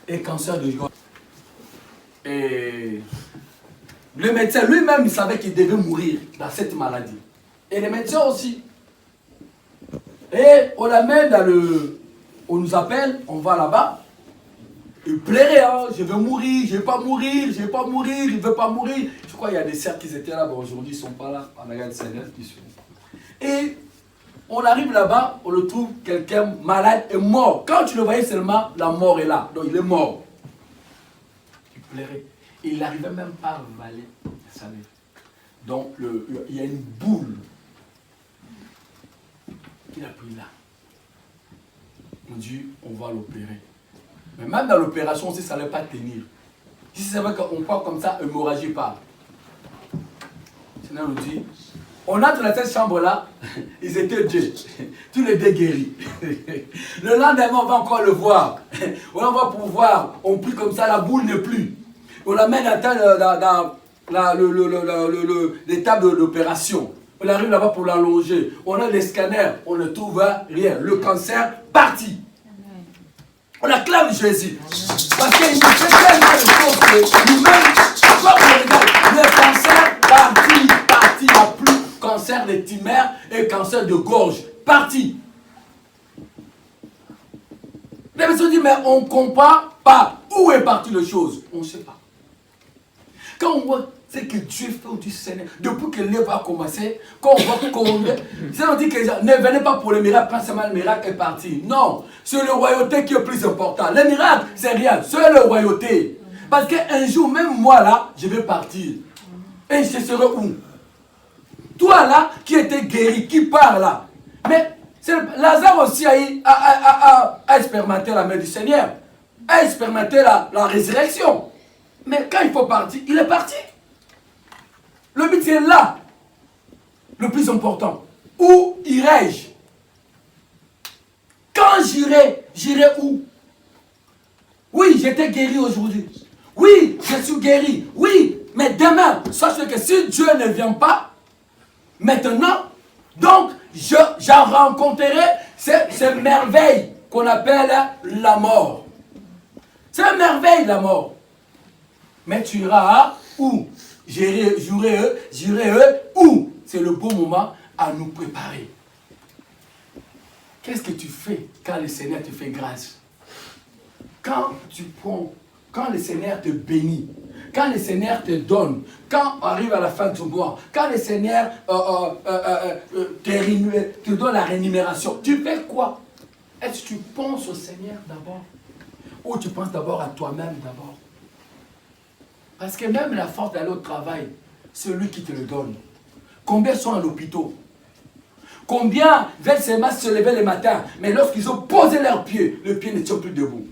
et cancer de gorge. Et le médecin lui-même, il savait qu'il devait mourir dans cette maladie. Et les médecins aussi. Et on l'amène dans le... On nous appelle, on va là-bas. Il plairait, hein, je veux mourir, je ne vais pas mourir, je ne vais pas mourir, il ne veut pas mourir. Je crois qu'il y a des sœurs qui étaient là, bon, aujourd'hui ils ne sont pas là. On regarde Seigneur qui sont. Et on arrive là-bas, on le trouve quelqu'un malade et mort. Quand tu le voyais seulement, la mort est là. Donc il est mort. Il plairait. Il n'arrivait même pas à avaler sa salive. Donc il y a une boule qu'il a pris là. On dit, on va l'opérer. Mais même dans l'opération, si ça n'allait pas tenir. Si c'est vrai qu'on part comme ça, hémorragie part. Le Seigneur nous dit, on entre dans cette chambre-là, ils étaient deux. Tous les deux guéris. Le lendemain, on va encore le voir. On va pouvoir, on prie comme ça, la boule n'est plus. On l'amène dans l'étape d'opération. On arrive là-bas pour l'allonger. On a les scanners, on ne trouve rien. Le cancer, parti. On acclame Jésus. Parce qu'il nous fait tellement de choses que nous-mêmes, quand on regarde, le cancer, parti. Il n'y a plus cancer des tumeurs et cancer de gorge. Parti. Les personnes disent, mais on ne comprend pas où est partie la chose. On ne sait pas. Quand on voit ce que Dieu fait au Seigneur, depuis que l'œuvre a commencé, quand on voit combien, on dit que ne venez pas pour le miracle, pas seulement le miracle est parti. Non, c'est le royauté qui est plus important. Le miracle, c'est rien, c'est le royauté. Parce qu'un jour, même moi là, je vais partir. Et je serai où? Toi là, qui était guéri, qui part là. Mais Lazare aussi a expérimenté la main du Seigneur, a expérimenté la résurrection. Mais quand il faut partir, il est parti. Le but c'est là, le plus important. Où irai-je? Quand j'irai où? Oui, j'étais guéri aujourd'hui. Oui, je suis guéri. Oui, mais demain, sache que si Dieu ne vient pas, maintenant, donc, j'en rencontrerai ces merveilles qu'on appelle la mort. C'est une merveille, la mort. Mais tu iras où? J'irai où? C'est le bon moment à nous préparer. Qu'est-ce que tu fais quand le Seigneur te fait grâce? Quand tu prends, quand le Seigneur te bénit, quand le Seigneur te donne, quand on arrive à la fin du mois, quand le Seigneur te donne la rémunération, tu fais quoi? Est-ce que tu penses au Seigneur d'abord? Ou tu penses d'abord à toi-même d'abord? Parce que même la force d'aller au travail, c'est lui qui te le donne. Combien sont à l'hôpital? Combien veulent seulement se lever le matin, mais lorsqu'ils ont posé leurs pieds, le pied ne tient plus debout.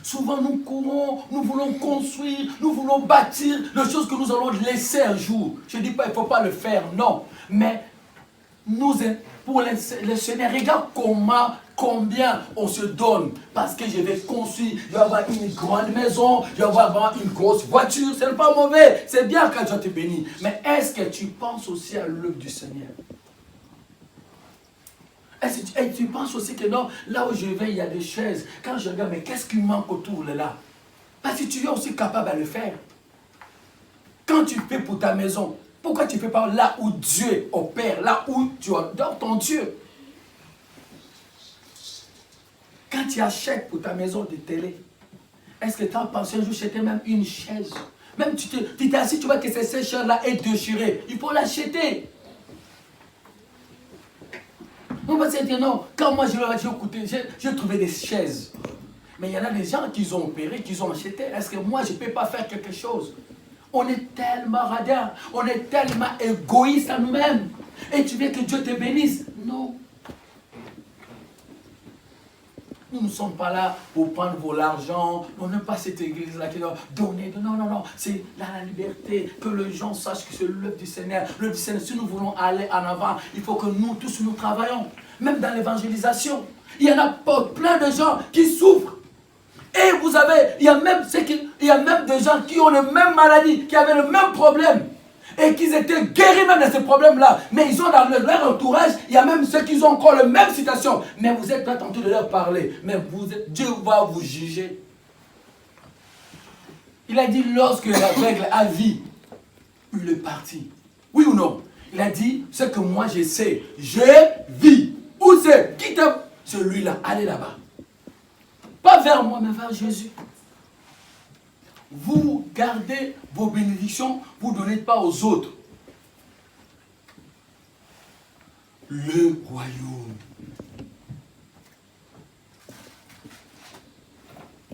Souvent nous courons, nous voulons construire, nous voulons bâtir les choses que nous allons laisser un jour. Je ne dis pas qu'il ne faut pas le faire, non. Mais pour le Seigneur, regarde combien on se donne. Parce que je vais construire, je vais avoir une grande maison, je vais avoir une grosse voiture. Ce n'est pas mauvais, c'est bien quand Dieu te bénit. Mais est-ce que tu penses aussi à l'œuvre du Seigneur? Est-ce que tu penses aussi que non, là où je vais, il y a des chaises. Quand je regarde, mais qu'est-ce qui manque autour de là? Parce que tu es aussi capable de le faire. Quand tu fais pour ta maison, pourquoi tu ne fais pas là où Dieu opère, là où tu adores ton Dieu? Quand tu achètes pour ta maison de télé, est-ce que tu as pensé un jour acheter même une chaise? Même tu t'es assis, tu vois que cette chaise-là est déchirée. Il faut l'acheter. On va se dire non, quand moi j'ai trouvé des chaises. Mais il y en a des gens qui ont opéré, qui ont acheté. Est-ce que moi je ne peux pas faire quelque chose? On est tellement radin, on est tellement égoïste à nous-mêmes. Et tu veux que Dieu te bénisse? Non. Nous ne sommes pas là pour prendre vos l'argent. On n'aime pas cette église-là qui doit donner. Non. C'est la liberté. Que les gens sachent que c'est l'œuvre du Seigneur. L'œuvre du Seigneur, si nous voulons aller en avant, il faut que nous tous nous travaillons. Même dans l'évangélisation. Il y en a plein de gens qui souffrent. Et vous avez, il y a même des gens qui ont la même maladie, qui avaient le même problème. et qu'ils étaient guéris même de ces problèmes-là. Mais ils ont dans leur entourage, il y a même ceux qui ont encore la même situation. Mais vous êtes pas tentés de leur parler. Mais Dieu va vous juger. Il a dit lorsque la règle a vie, il est parti. Oui ou non? Il a dit, ce que moi je sais, je vis. Où c'est? Qui t'aime? Celui-là, allez là-bas. Pas vers moi, mais vers Jésus. Vous gardez vos bénédictions, vous ne donnez pas aux autres. Le royaume.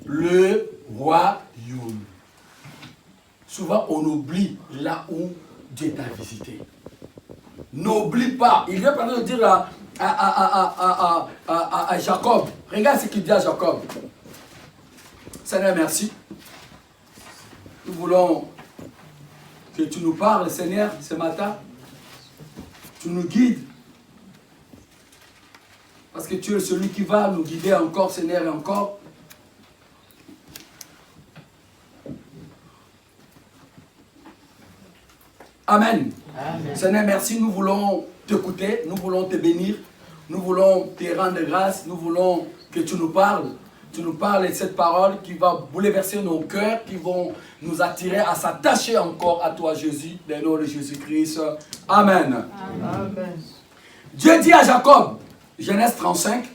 Le royaume. Souvent, on oublie là où Dieu t'a visité. N'oublie pas. Il vient par exemple de dire à Jacob. Regarde ce qu'il dit à Jacob. Seigneur, merci. Nous voulons que tu nous parles, Seigneur, ce matin. Tu nous guides. Parce que tu es celui qui va nous guider encore, Seigneur, et encore. Amen. Amen. Seigneur, merci. Nous voulons t'écouter. Nous voulons te bénir. Nous voulons te rendre grâce. Nous voulons que tu nous parles. Tu nous parles de cette parole qui va bouleverser nos cœurs, qui vont nous attirer à s'attacher encore à toi, Jésus, dans le nom de Jésus-Christ. Amen. Amen. Dieu dit à Jacob, Genèse 35,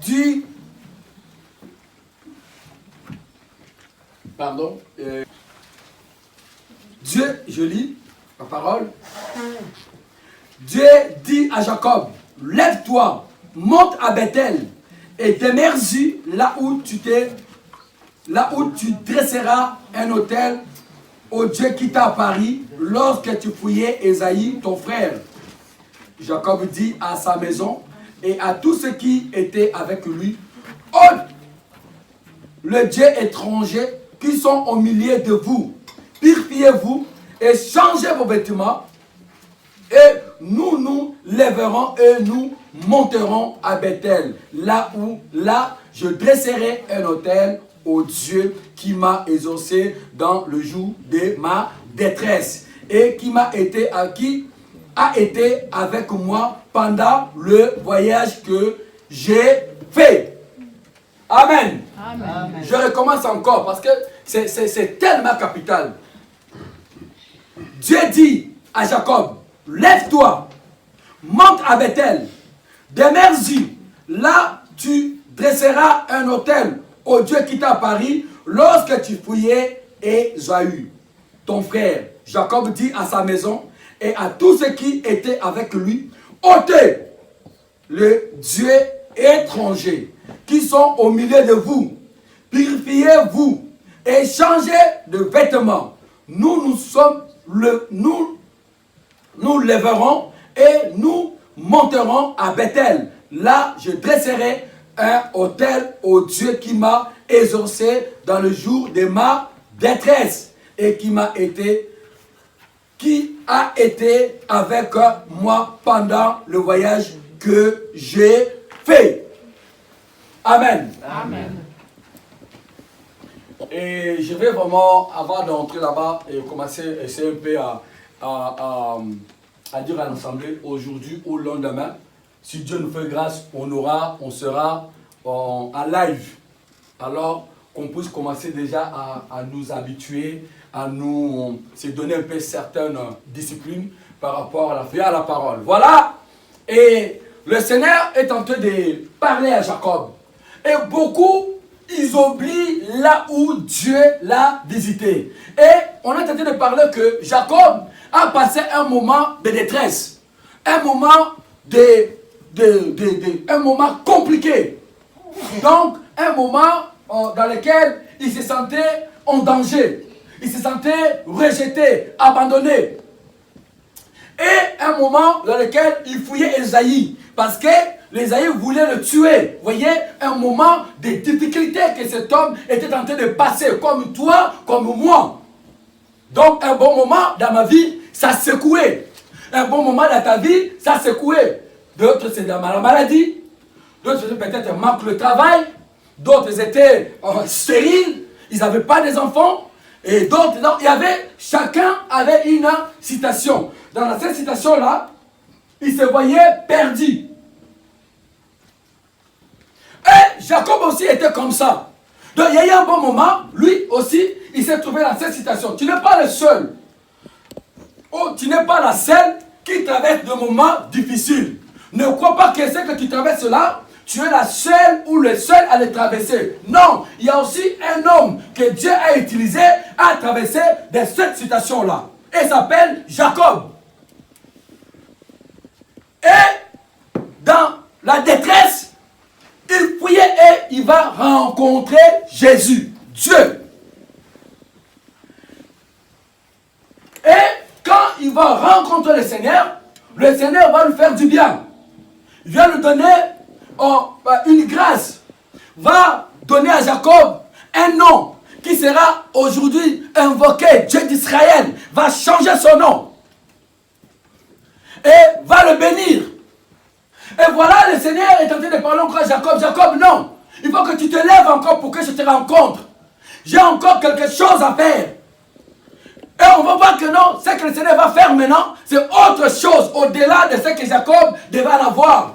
dit, pardon, Dieu, je lis la parole, Dieu dit à Jacob, lève-toi, monte à Bethel et demeure-y là où tu dresseras un autel au Dieu qui t'a apparu lorsque tu fouillais Ésaïe, ton frère. Jacob dit à sa maison et à tous ceux qui étaient avec lui, ôte le Dieu étranger qui sont au milieu de vous. Purifiez-vous et changez vos vêtements. Et nous nous lèverons et nous monterons à Bethel. Là je dresserai un autel au Dieu qui m'a exaucé dans le jour de ma détresse. Et qui a été avec moi pendant le voyage que j'ai fait. Amen. Amen. Je recommence encore parce que c'est tellement capital. Dieu dit à Jacob, lève-toi, monte à Bethel, demeure-y, là tu dresseras un autel au Dieu qui t'a apparu lorsque tu fouillais Ésaü, ton frère. Jacob dit à sa maison et à tous ceux qui étaient avec lui, ôtez le Dieu étranger qui sont au milieu de vous, purifiez-vous et changez de vêtements. Nous lèverons et nous monterons à Bethel. Là, je dresserai un autel au Dieu qui m'a exaucé dans le jour de ma détresse et qui a été avec moi pendant le voyage que j'ai fait. Amen. Amen. Et je vais vraiment, avant d'entrer là-bas, et commencer à essayer un peu à dire à l'Assemblée, aujourd'hui ou le lendemain, si Dieu nous fait grâce, on sera en live. Alors qu'on puisse commencer déjà à nous habituer, à nous se donner un peu certaines disciplines par rapport à la parole. Voilà. Et le Seigneur est en train de parler à Jacob. Et beaucoup, ils oublient là où Dieu l'a visité. Et on est en train de parler que Jacob a passé un moment de détresse. Un moment un moment compliqué. Donc, un moment dans lequel il se sentait en danger. Il se sentait rejeté, abandonné. Et un moment dans lequel il fouillait Ésaïe. Parce que l'Ésaïe voulait le tuer. Vous voyez, un moment de difficulté que cet homme était en train de passer, comme toi, comme moi. Donc, un bon moment dans ma vie ça secouait. Un bon moment dans ta vie, ça secouait. D'autres, c'est dans la maladie. D'autres, peut-être, manquent le travail. D'autres étaient stériles. Ils n'avaient pas des enfants. Et d'autres, chacun avait une citation. Dans cette citation-là, il se voyait perdu. Et Jacob aussi était comme ça. Donc il y a eu un bon moment, lui aussi, il s'est trouvé dans cette situation. Tu n'es pas le seul. Oh, tu n'es pas la seule qui traverse des moments difficiles. Ne crois pas que ce que tu traverses là, tu es la seule ou le seul à les traverser. Non, il y a aussi un homme que Dieu a utilisé à traverser de cette situation-là. Il s'appelle Jacob. Et dans la détresse, il priait et il va rencontrer Jésus, Dieu. Et quand il va rencontrer le Seigneur va lui faire du bien. Il va lui donner une grâce. Va donner à Jacob un nom qui sera aujourd'hui invoqué. Dieu d'Israël va changer son nom. Et va le bénir. Et voilà, le Seigneur est en train de parler encore à Jacob. Jacob, non. Il faut que tu te lèves encore pour que je te rencontre. J'ai encore quelque chose à faire. Et on va voir que non, ce que le Seigneur va faire maintenant, c'est autre chose au-delà de ce que Jacob devait en avoir.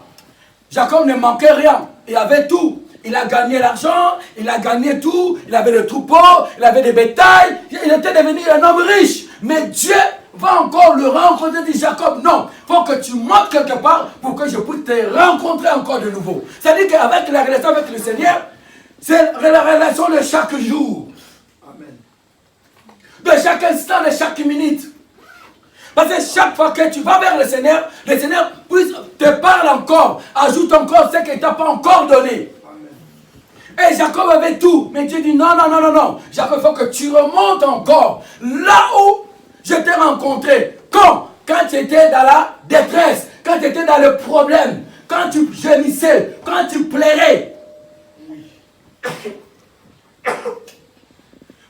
Jacob ne manquait rien. Il avait tout. Il a gagné l'argent, il a gagné tout. Il avait des troupeaux, il avait des bétails. Il était devenu un homme riche. Mais Dieu va encore le rencontrer, dit Jacob, non, il faut que tu montes quelque part pour que je puisse te rencontrer encore de nouveau. C'est-à-dire qu'avec la relation avec le Seigneur, c'est la relation de chaque jour. Amen. De chaque instant, de chaque minute. Parce que chaque fois que tu vas vers le Seigneur puisse te parle encore, ajoute encore ce qu'il ne t'a pas encore donné. Amen. Et Jacob avait tout, mais Dieu dit non, non, non, non, non. Jacob, il faut que tu remontes encore là où je t'ai rencontré. Quand tu étais dans la détresse, quand tu étais dans le problème, quand tu gémissais, quand tu plairais.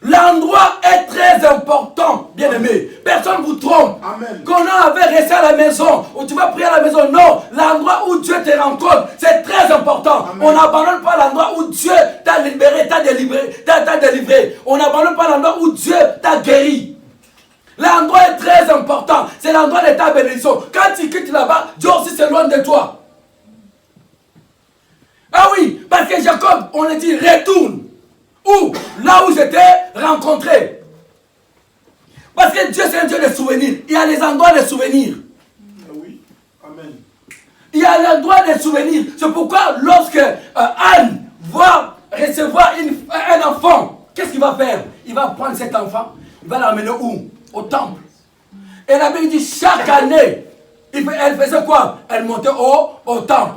L'endroit est très important, bien-aimé. Personne ne vous trompe. Amen. Qu'on avait resté à la maison, ou tu vas prier à la maison. Non, l'endroit où Dieu te rencontre, c'est très important. Amen. On n'abandonne pas l'endroit où Dieu t'a libéré, t'a délivré. On n'abandonne pas l'endroit où Dieu t'a guéri. L'endroit est très important. C'est l'endroit de ta bénédiction. Quand tu quittes là-bas, Dieu aussi s'éloigne de toi. Ah oui, parce que Jacob, on a dit retourne. Où? Là où je t'ai rencontré. Parce que Dieu, c'est un Dieu de souvenirs. Il y a les endroits de souvenirs. Oui, amen. Il y a l'endroit des souvenirs. C'est pourquoi lorsque Anne va recevoir un enfant, qu'est-ce qu'il va faire? Il va prendre cet enfant, il va l'amener où? Au temple. Et la Bible dit chaque année, elle faisait quoi? Elle montait au temple.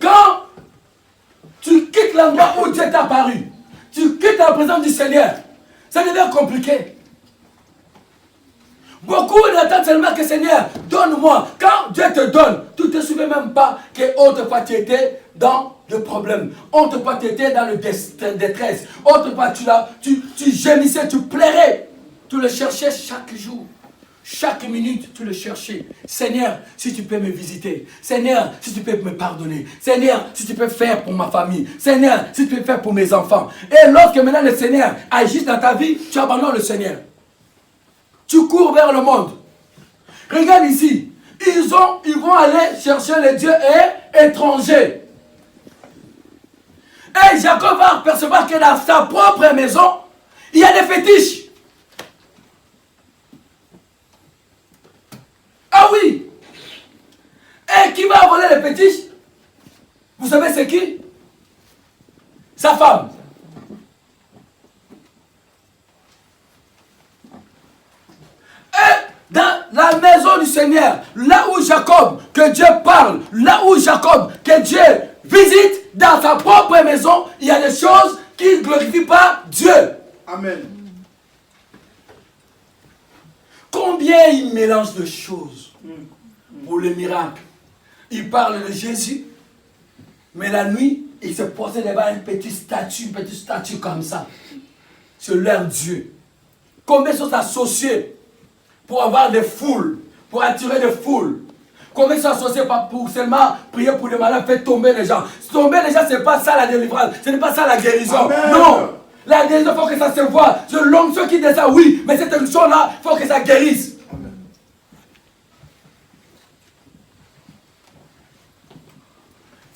Quand tu quittes l'endroit où Dieu t'a apparu, tu quittes la présence du Seigneur, ça devient compliqué. Beaucoup d'attendent seulement que Seigneur, donne-moi. Quand Dieu te donne, tu ne te souviens même pas qu'autrefois tu étais dans le problème. Autrefois tu étais dans le détresse. Autrefois tu gémissais, tu plairais. Tu le cherchais chaque jour. Chaque minute, tu le cherchais. Seigneur, si tu peux me visiter. Seigneur, si tu peux me pardonner. Seigneur, si tu peux faire pour ma famille. Seigneur, si tu peux faire pour mes enfants. Et lorsque maintenant le Seigneur agit dans ta vie, tu abandonnes le Seigneur. Tu cours vers le monde. Regarde ici. Ils vont aller chercher les dieux étrangers. Et Jacob va apercevoir que dans sa propre maison, il y a des fétiches. Ah oui! Et qui va voler les fétiches? Vous savez c'est qui? Sa femme. Et dans la maison du Seigneur, là où Jacob, que Dieu parle, là où Jacob, que Dieu visite, dans sa propre maison, il y a des choses qui ne glorifient pas Dieu. Amen. Combien il mélange de choses pour le miracle. Il parle de Jésus, mais la nuit, il se posait devant une petite statue comme ça. c'est leur Dieu. Combien sont associés pour avoir des foules, pour attirer des foules. Combien sont associés pour seulement prier pour les malades, faire tomber les gens. Tomber les gens, ce n'est pas ça la délivrance, ce n'est pas ça la guérison. Amen. Non, la guérison, il faut que ça se voit. C'est l'onction qui descend, oui, mais cette onction-là, il faut que ça guérisse.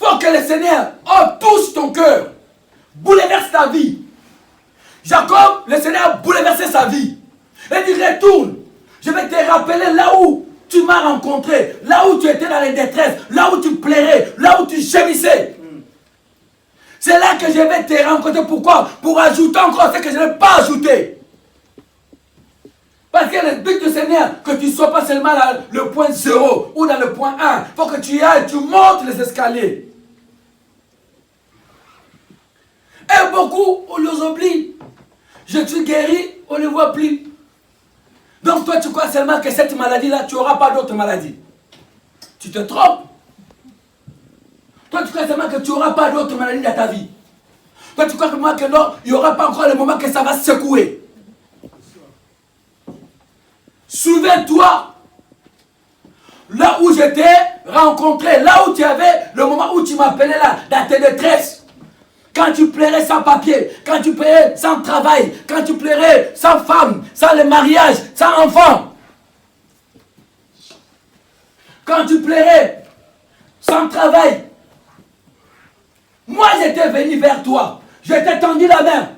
Il faut que le Seigneur touche ton cœur, bouleverse ta vie. Jacob, le Seigneur a bouleversé sa vie. Il dit, retourne, je vais te rappeler là où tu m'as rencontré, là où tu étais dans les détresses, là où tu plairais, là où tu gémissais. C'est là que je vais te rencontrer. Pourquoi? Pour ajouter encore ce que je n'ai pas ajouté. Parce que le but du Seigneur, que tu ne sois pas seulement dans le point 0 ou dans le point 1. Il faut que tu y ailles, tu montes les escaliers. Et beaucoup, on les oublie. Je suis guéri, on ne les voit plus. Donc toi, tu crois seulement que cette maladie-là, tu n'auras pas d'autres maladies. Tu te trompes. Toi, tu crois seulement que tu n'auras pas d'autres maladies dans ta vie. Toi, tu crois que moi, que non, il n'y aura pas encore le moment que ça va secouer. Souviens-toi, là où je t'ai rencontré, là où tu avais, le moment où tu m'appelais là, dans tes détresses. Quand tu plairais sans papier, quand tu plairais sans travail, quand tu plairais sans femme, sans le mariage, sans enfant. Quand tu plairais sans travail. Moi, j'étais venu vers toi. Je t'ai tendu la main.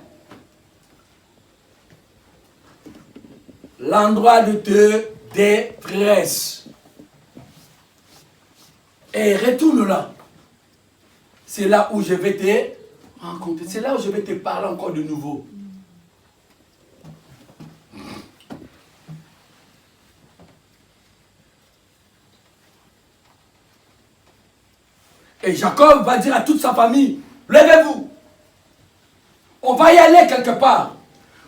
L'endroit de te détresse. Et retourne là. C'est là où je vais te rencontrer. C'est là où je vais te parler encore de nouveau. Et Jacob va dire à toute sa famille, levez-vous. On va y aller quelque part.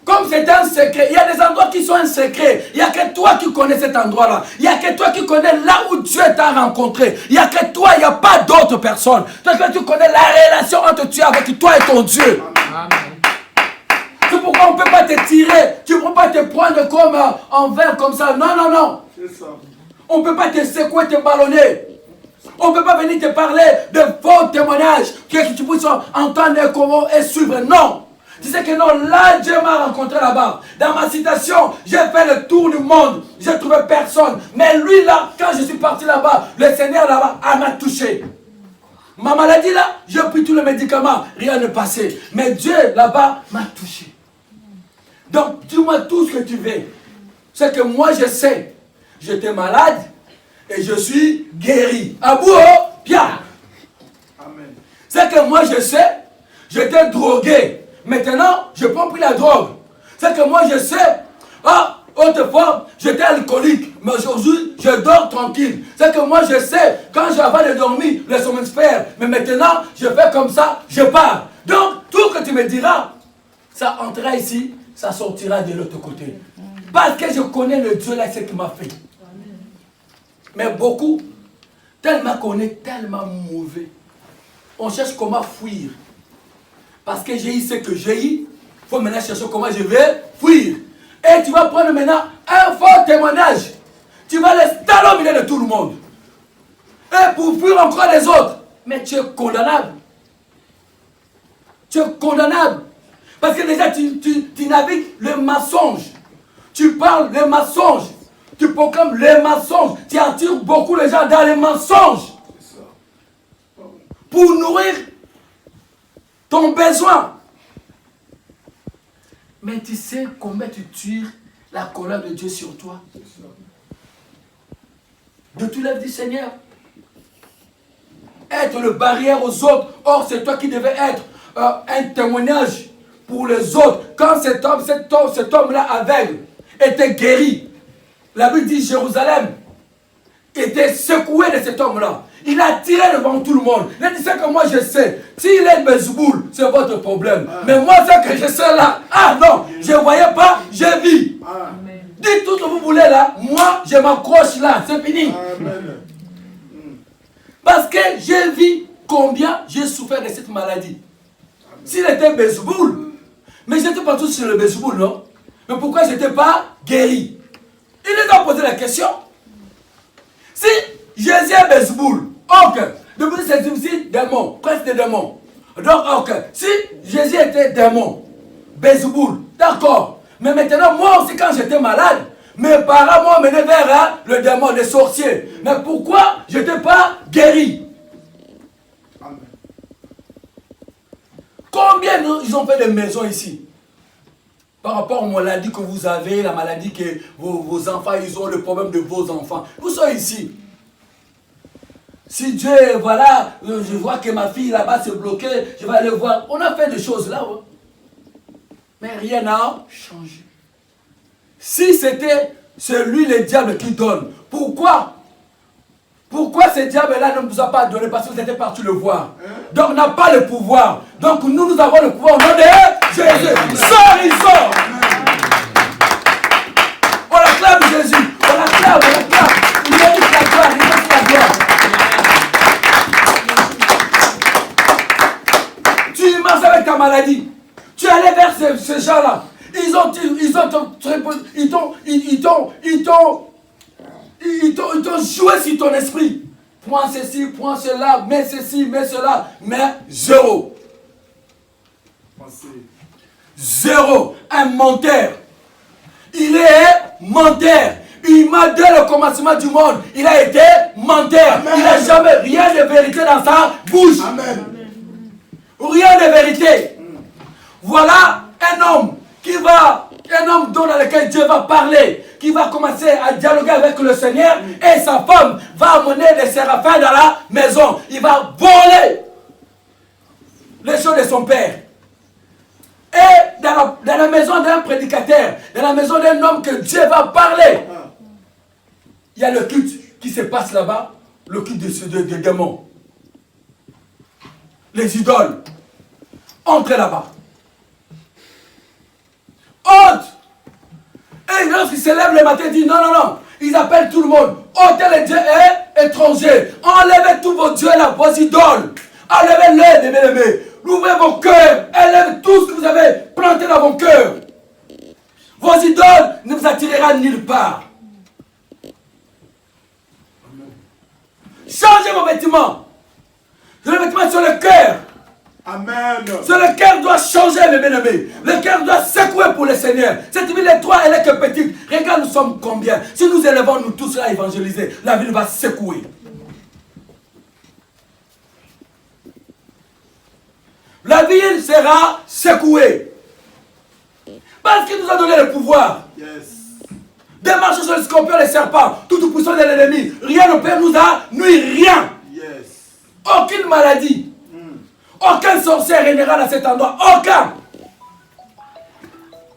Comme c'est un secret, il y a des endroits qui sont un secret. Il n'y a que toi qui connais cet endroit-là. Il n'y a que toi qui connais là où Dieu t'a rencontré. Il n'y a que toi, il n'y a pas d'autres personnes. Parce que tu connais la relation entre Dieu avec toi et ton Dieu. Amen. C'est pourquoi on ne peut pas te tirer. Tu ne peux pas te prendre comme en verre comme ça. Non, non, non. C'est ça. On ne peut pas te secouer, te ballonner. On ne peut pas venir te parler de faux témoignages que tu puisses entendre comment et suivre. Non. Tu sais que non, là, Dieu m'a rencontré là-bas. Dans ma citation, j'ai fait le tour du monde. J'ai trouvé personne. Mais lui, là, quand je suis parti là-bas, le Seigneur là-bas m'a touché. Ma maladie, là, j'ai pris tous les médicaments. Rien n'est passé. Mais Dieu, là-bas, m'a touché. Donc, dis-moi tout ce que tu veux. C'est que moi, je sais. J'étais malade et je suis guéri. Abou, Pierre. Amen. C'est que moi, je sais. J'étais drogué. Maintenant, je prends plus la drogue. C'est que moi, je sais, autrefois, j'étais alcoolique, mais aujourd'hui, je dors tranquille. C'est que moi, je sais, quand j'avais de dormir, le somnifère, mais maintenant, je fais comme ça, je pars. Donc, tout ce que tu me diras, ça entrera ici, ça sortira de l'autre côté. Parce que je connais le Dieu là, ce qu'il m'a fait. Mais beaucoup, tellement qu'on est tellement mauvais, on cherche comment fuir. Parce que j'ai eu ce que j'ai eu, il faut maintenant chercher comment je vais fuir. Et tu vas prendre maintenant un fort témoignage. Tu vas l'installer au milieu de tout le monde. Et pour fuir encore les autres. Mais tu es condamnable. Tu es condamnable. Parce que déjà tu navigues le mensonge. Tu parles le mensonge. Tu proclames le mensonge. Tu attires beaucoup les gens dans les mensonges. Pour nourrir ton besoin. Mais tu sais combien tu tires la colère de Dieu sur toi. De tout l'œuvre du Seigneur. Être le barrière aux autres. Or, c'est toi qui devais être un témoignage pour les autres. Quand cet homme-là aveugle était guéri, la Bible dit Jérusalem était secoué de cet homme-là. Il a tiré devant tout le monde. Il a dit, c'est que moi je sais. S'il est Bezboul, c'est votre problème. Mais moi, c'est que je sais là. Ah non, je ne voyais pas, je vis. Dites tout ce que vous voulez là. Moi, je m'accroche là. C'est fini. Amen. Parce que j'ai vu combien j'ai souffert de cette maladie. S'il était Bezboul, Mais j'étais partout sur le baseball, non? Mais pourquoi je n'étais pas guéri? Il les a posé la question. Si Jésus est baseball, ok. Depuis c'est difficile, démon, presque des démons. Donc, ok. Si Jésus était démon, baseball, d'accord. Mais maintenant, moi aussi, quand j'étais malade, mes parents m'ont mené vers le démon, les sorciers. Mais pourquoi je n'étais pas guéri? Amen. Combien ils ont fait des maisons ici? Par rapport aux maladies que vous avez, la maladie que vos enfants, ils ont, le problème de vos enfants. Vous soyez ici. Si Dieu, voilà, je vois que ma fille là-bas s'est bloquée, je vais aller voir. On a fait des choses là. Ouais. Mais rien n'a changé. Si c'était celui, le diable, qui donne, pourquoi ce diable-là ne nous a pas donné? Parce que vous étiez partis le voir. Donc on n'a pas le pouvoir. Donc nous avons le pouvoir au nom de Jésus. Sors, il sort. On acclame Jésus. On acclame. Il mérite la gloire, il mérite la gloire. Tu marches avec ta maladie. Tu es allé vers ces gens-là. Ils t'ont joué sur ton esprit. Prends ceci, prends cela, mets ceci, mets cela, mais zéro. Zéro. Un menteur. Il est menteur. Il m'a dit le commencement du monde. Il a été menteur. Amen. Il n'a jamais rien de vérité dans sa bouche. Amen. Rien de vérité. Voilà un homme dans lequel Dieu va parler, qui va commencer à dialoguer avec le Seigneur, et sa femme va amener les séraphins dans la maison. Il va voler les choses de son père. Et dans la maison d'un prédicateur, dans la maison d'un homme que Dieu va parler, il y a le culte qui se passe là-bas, le culte de démons. Les idoles. Entrez là-bas. Honte! Et lorsqu'ils se lèvent le matin, ils disent non. Ils appellent tout le monde. Ôtez les dieux étrangers. Enlevez tous vos dieux là, vos idoles. Enlevez-les, bien-aimés. Ouvrez vos cœurs. Enlevez tout ce que vous avez planté dans vos cœurs. Vos idoles ne vous attirera nulle part. Changez vos vêtements. Le vêtement sur le cœur. Amen. Le cœur doit changer, mes bien-aimés. Le cœur doit secouer pour le Seigneur. Cette ville est toi, elle est que petite. Regarde, nous sommes combien? Si nous élevons nous tous à évangéliser, la ville va secouer. La ville sera secouée. Parce qu'il nous a donné le pouvoir. Yes. De marcher sur les scorpions et les serpents, tout puissant de l'ennemi. Rien ne peut nous nuire, rien. Yes. Aucune maladie. Aucun sorcier régnera dans cet endroit. Aucun.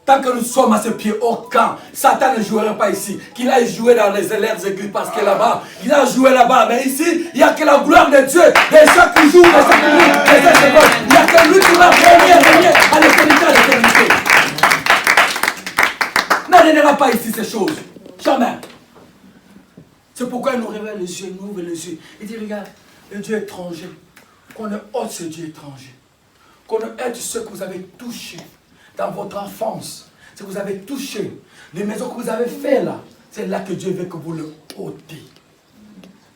Tant que nous sommes à ce pied, aucun. Satan ne jouera pas ici. Qu'il aille jouer dans les airs aigus parce que là-bas, il a joué là-bas. Mais ici, il n'y a que la gloire de Dieu. Et chaque jour, et chaque minute, et chaque seconde, il n'y a que lui qui va régner à l'éternité, à l'éternité. Ne régnera pas ici ces choses. Jamais. C'est pourquoi il nous révèle les yeux, il nous ouvre les yeux. Il dit, regarde, le Dieu étranger. Qu'on ôte ce Dieu étranger. Qu'on ôte ce que vous avez touché dans votre enfance. Ce que vous avez touché. Les maisons que vous avez fait là. C'est là que Dieu veut que vous le ôtez.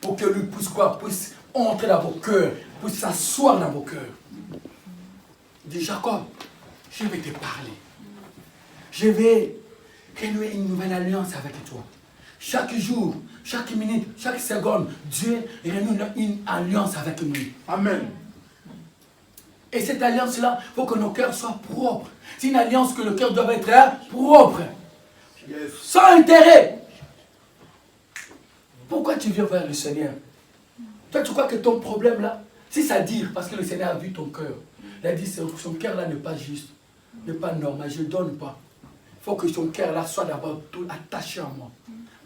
Pour que lui puisse quoi? Puisse entrer dans vos cœurs. Puisse s'asseoir dans vos cœurs. Il dit, Jacob, je vais te parler. Je vais renouer une nouvelle alliance avec toi. Chaque jour, chaque minute, chaque seconde, Dieu renoue une alliance avec nous. Amen. Et cette alliance-là, il faut que nos cœurs soient propres. C'est une alliance que le cœur doit être propre. Yes. Sans intérêt. Pourquoi tu viens vers le Seigneur? Toi, tu crois que ton problème là, si ça dure, parce que le Seigneur a vu ton cœur. Il a dit, son cœur là n'est pas juste, n'est pas normal, je ne donne pas. Il faut que ton cœur là soit d'abord tout attaché à moi.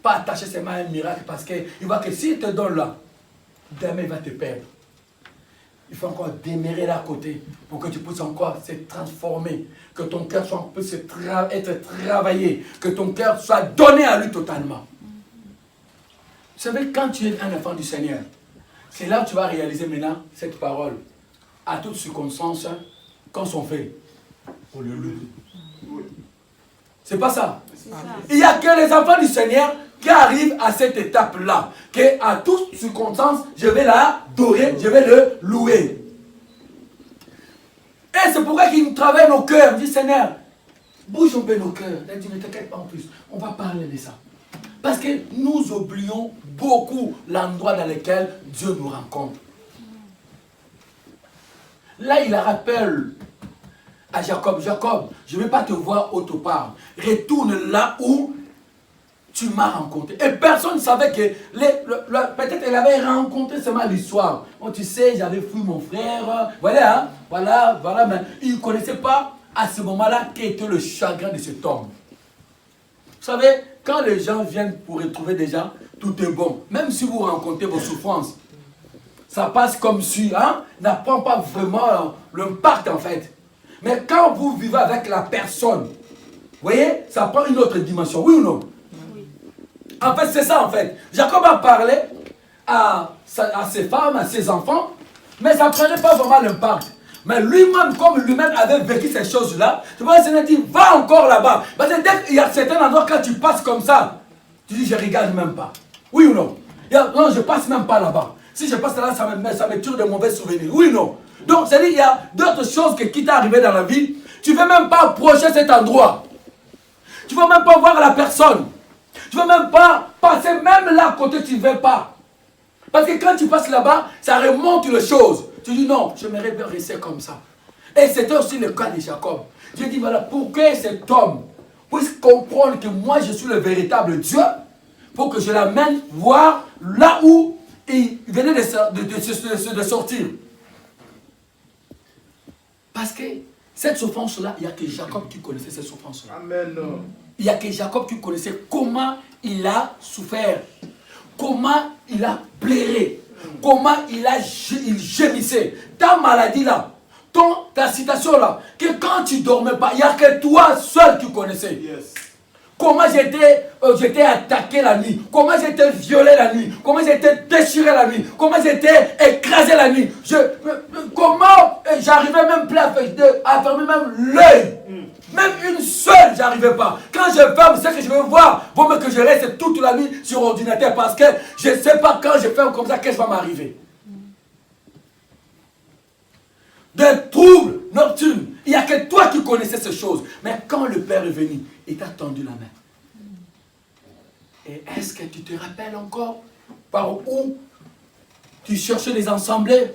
Pas attaché seulement à un miracle parce qu'il voit que s'il te donne là, demain il va te perdre. Il faut encore demeurer là à côté pour que tu puisses encore se transformer. Que ton cœur puisse être travaillé. Que ton cœur soit donné à lui totalement. Vous savez, quand tu es un enfant du Seigneur, c'est là où tu vas réaliser maintenant cette parole. À toutes circonstances, quand sont faits. pour le louer. Oui. C'est pas ça. C'est ça. Il n'y a que les enfants du Seigneur qui arrivent à cette étape-là. Qu'à toute circonstance, je vais l'adorer, je vais le louer. Et c'est pourquoi qu'il travaille nos cœurs. Il dit, Seigneur, bouge un peu nos cœurs. Il dit, ne t'inquiète pas en plus. On va parler de ça. Parce que nous oublions beaucoup l'endroit dans lequel Dieu nous rencontre. Là, il rappelle à Jacob, Jacob, je ne vais pas te voir autre part. Retourne là où tu m'as rencontré. Et personne ne savait que, peut-être elle avait rencontré seulement l'histoire. Oh, tu sais, j'avais fui mon frère. Voilà, hein, voilà, mais il ne connaissait pas à ce moment-là quel était le chagrin de cet homme. Vous savez, quand les gens viennent pour retrouver des gens, tout est bon. Même si vous rencontrez vos souffrances, ça passe comme si, hein, n'apprend pas vraiment l'impact en fait. Mais quand vous vivez avec la personne, vous voyez, ça prend une autre dimension, oui ou non? Oui. En fait, c'est ça en fait. Jacob a parlé à ses femmes, à ses enfants, mais ça ne prenait pas vraiment l'impact. Mais lui-même, comme lui-même avait vécu ces choses-là, tu vois, le Seigneur dit, va encore là-bas. Parce que dès qu'il y a certains endroits, quand tu passes comme ça, tu dis, je ne regarde même pas. Oui ou non? Non, je ne passe même pas là-bas. Si je passe là, ça me tire de mauvais souvenirs. Oui ou non? Donc, c'est-à-dire qu'il y a d'autres choses qui t'est arrivé dans la vie. Tu ne veux même pas approcher cet endroit. Tu ne veux même pas voir la personne. Tu ne veux même pas passer même là à côté, tu ne veux pas. Parce que quand tu passes là-bas, ça remonte les choses. Tu dis non, j'aimerais bien rester comme ça. Et c'était aussi le cas de Jacob. Dieu dit voilà, pour que cet homme puisse comprendre que moi je suis le véritable Dieu, pour que je l'amène voir là où il venait de sortir. Parce que cette souffrance-là, il n'y a que Jacob qui connaissait cette souffrance-là. Amen. Il n'y a que Jacob qui connaissait comment il a souffert, comment il a pleuré, comment il gémissait. Ta maladie-là, ta situation-là, que quand tu ne dormais pas, il n'y a que toi seul qui connaissais. Yes. Comment j'étais attaqué la nuit, comment j'étais violé la nuit, comment j'étais déchiré la nuit, comment j'étais écrasé la nuit. Comment j'arrivais même plus à fermer même l'œil. Même une seule, j'arrivais pas. Quand je ferme, c'est que je veux voir. Vaut mieux que je reste toute la nuit sur ordinateur parce que je ne sais pas quand je ferme comme ça, qu'est-ce qui va m'arriver. Des troubles nocturnes. Il n'y a que toi qui connaissais ces choses. Mais quand le Père est venu, il t'a tendu la main. Et est-ce que tu te rappelles encore par où tu cherchais des assemblées,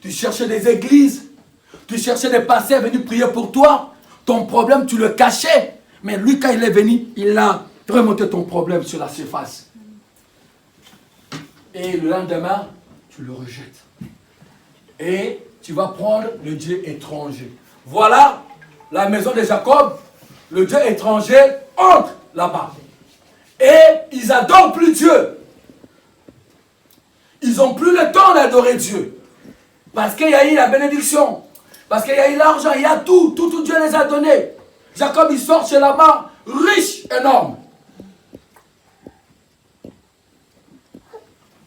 tu cherchais des églises, tu cherchais des pasteurs venus prier pour toi. Ton problème, tu le cachais. Mais lui, quand il est venu, il a remonté ton problème sur la surface. Et le lendemain, tu le rejettes. Et tu vas prendre le Dieu étranger. Voilà la maison de Jacob. Le Dieu étranger entre là-bas. Et ils n'adorent plus Dieu. Ils n'ont plus le temps d'adorer Dieu. Parce qu'il y a eu la bénédiction. Parce qu'il y a eu l'argent. Il y a tout. Tout Dieu les a donnés. Jacob, il sort chez là-bas, riche, énorme.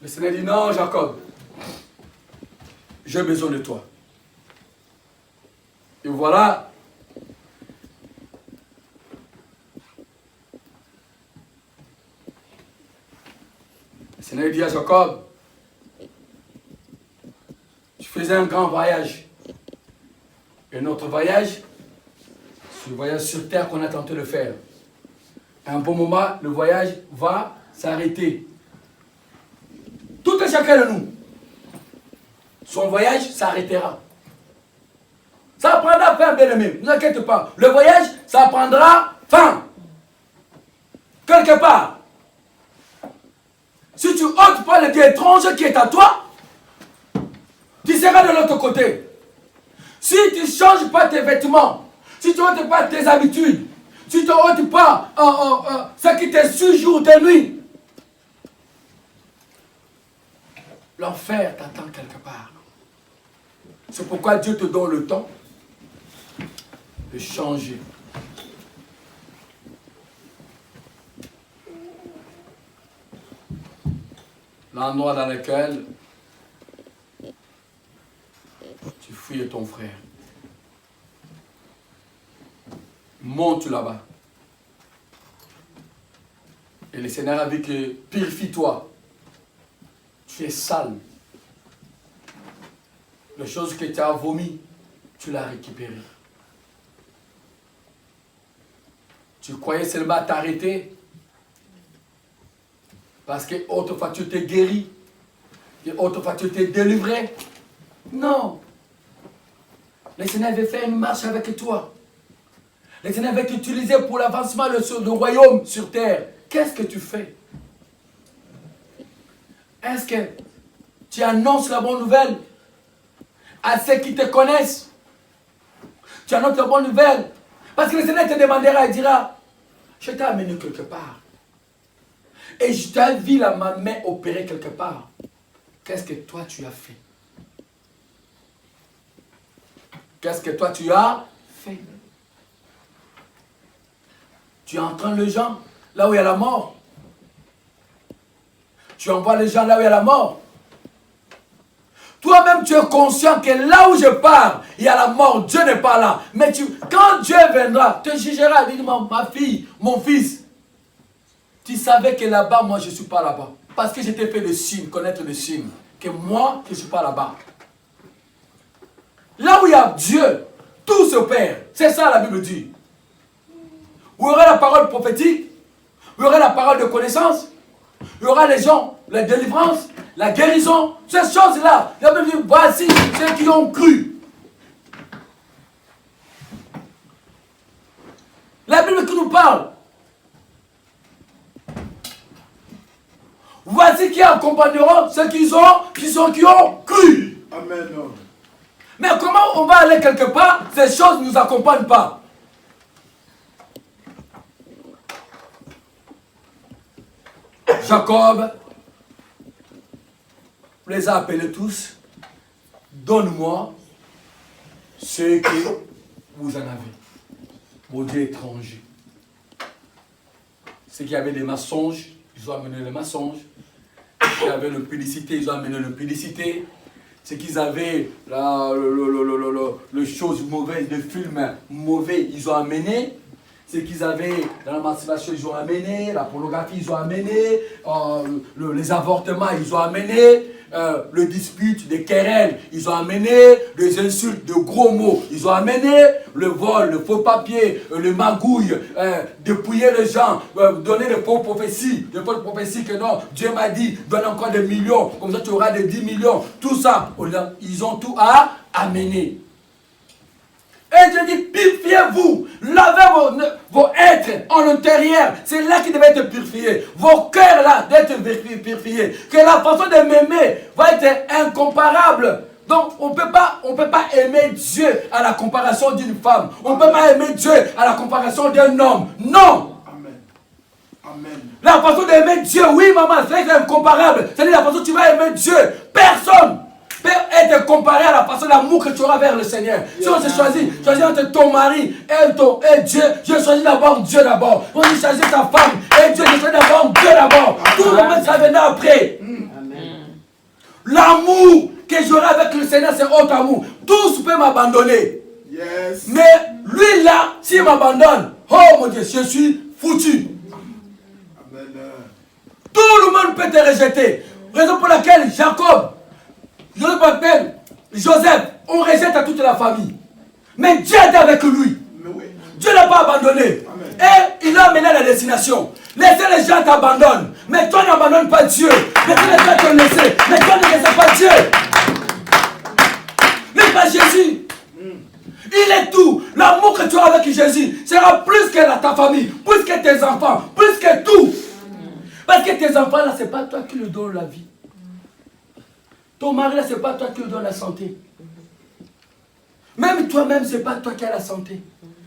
Le Seigneur dit, non, Jacob, j'ai besoin de toi. Et voilà. Le Seigneur dit à Jacob, tu faisais un grand voyage. Et notre voyage, c'est le voyage sur terre qu'on a tenté de faire. À un bon moment, le voyage va s'arrêter. Tout et chacun de nous, son voyage s'arrêtera. Ça prendra fin, bien-aimé. Ne vous inquiétez pas. Le voyage, ça prendra fin. Quelque part. Si tu ôtes pas le Dieu étranger qui est à toi, tu seras de l'autre côté. Si tu ne changes pas tes vêtements, si tu n'ôtes pas tes habitudes, si tu n'ôtes pas ce qui te suit jour et nuit, l'enfer t'attend quelque part. C'est pourquoi Dieu te donne le temps de changer. L'endroit dans lequel tu fouilles ton frère. monte là-bas. Et le Seigneur a dit que purifie-toi. Tu es sale. Les choses que tu as vomi, tu l'as récupéré. Tu croyais seulement t'arrêter parce que autrefois tu t'es guéri, et autrefois tu t'es délivré. Non. Le Seigneur veut faire une marche avec toi. Le Seigneur veut t'utiliser pour l'avancement du royaume sur terre. Qu'est-ce que tu fais? Est-ce que tu annonces la bonne nouvelle à ceux qui te connaissent? Tu annonces la bonne nouvelle. Parce que le Seigneur te demandera et dira, je t'ai amené quelque part. Et je t'ai vu ma main opérer quelque part. Qu'est-ce que toi tu as fait? Qu'est-ce que toi tu as fait? Tu entraînes les gens là où il y a la mort. Tu envoies les gens là où il y a la mort. Toi-même, tu es conscient que là où je pars, il y a la mort. Dieu n'est pas là. Mais quand Dieu viendra, te jugera, dit ma fille, mon fils, tu savais que là-bas, moi, je ne suis pas là-bas. Parce que je t'ai fait le signe, connaître le signe, que moi, je ne suis pas là-bas. Là où il y a Dieu, tout se perd. C'est ça la Bible dit. Où il y aura la parole prophétique, où il y aura la parole de connaissance, il y aura les gens, la délivrance, la guérison, ces choses-là. La Bible dit, voici ceux qui ont cru. La Bible qui nous parle. Voici qui accompagneront ceux qui ont cru. Amen. Mais comment on va aller quelque part, ces choses ne nous accompagnent pas? Jacob les a appelés tous. Donne-moi ce que vous en avez. Mon Dieu étranger. Ceux qui avaient des mensonges, ils ont amené les mensonges. Ceux qui avaient l'impudicité, ils ont amené l'impudicité. Ceux qui avaient les choses mauvaises, les films mauvais, ils ont amené. Ceux qu'ils avaient dans la masturbation, ils ont amené. La pornographie, ils ont amené. Les avortements, ils ont amené. Le dispute, les querelles, ils ont amené. Les insultes, de gros mots, ils ont amené. Le vol, le faux papier, le magouille, dépouiller les gens, donner des fausses prophéties. Des fausses prophéties que non, Dieu m'a dit, donne encore des millions. Comme ça, tu auras des 10 millions. Tout ça, ils ont tout à amener. Et Dieu dit, purifiez-vous, lavez vos êtres en l'intérieur. C'est là qui devait être purifié. Vos cœurs là d'être purifiés. Que la façon de m'aimer va être incomparable. Donc on ne peut pas aimer Dieu à la comparaison d'une femme. On ne peut pas aimer Dieu à la comparaison d'un homme. Non. Amen. Amen. La façon d'aimer Dieu, oui maman, c'est incomparable. C'est-à-dire la façon dont tu vas aimer Dieu. Personne peut être comparé à la façon d'amour que tu auras vers le Seigneur. Si on se choisit entre ton mari et Dieu, je choisis d'abord Dieu d'abord. On dit choisit ta femme et Dieu, je choisis d'abord Dieu d'abord. Tout le monde, ça venait après. L'amour que j'aurai avec le Seigneur, c'est autre amour. Tous peuvent m'abandonner. Yes. Mais lui là, s'il m'abandonne, oh mon Dieu, je suis foutu. Amen. Tout le monde peut te rejeter. Raison pour laquelle Jacob, Joseph, on rejette à toute la famille. Mais Dieu était avec lui. Oui. Dieu ne l'a pas abandonné. Amen. Et il l'a amené à la destination. Laissez les gens t'abandonnent. Mais toi n'abandonne pas Dieu. Laissez les gens te laisser. Mais toi ne laissez pas Dieu. Mais pas Jésus. Il est tout. L'amour que tu as avec Jésus sera plus que ta famille, plus que tes enfants, plus que tout. Parce que tes enfants là, ce n'est pas toi qui leur donne la vie. Ton mari là, ce n'est pas toi qui lui donne la santé. Même toi-même, ce n'est pas toi qui as la santé.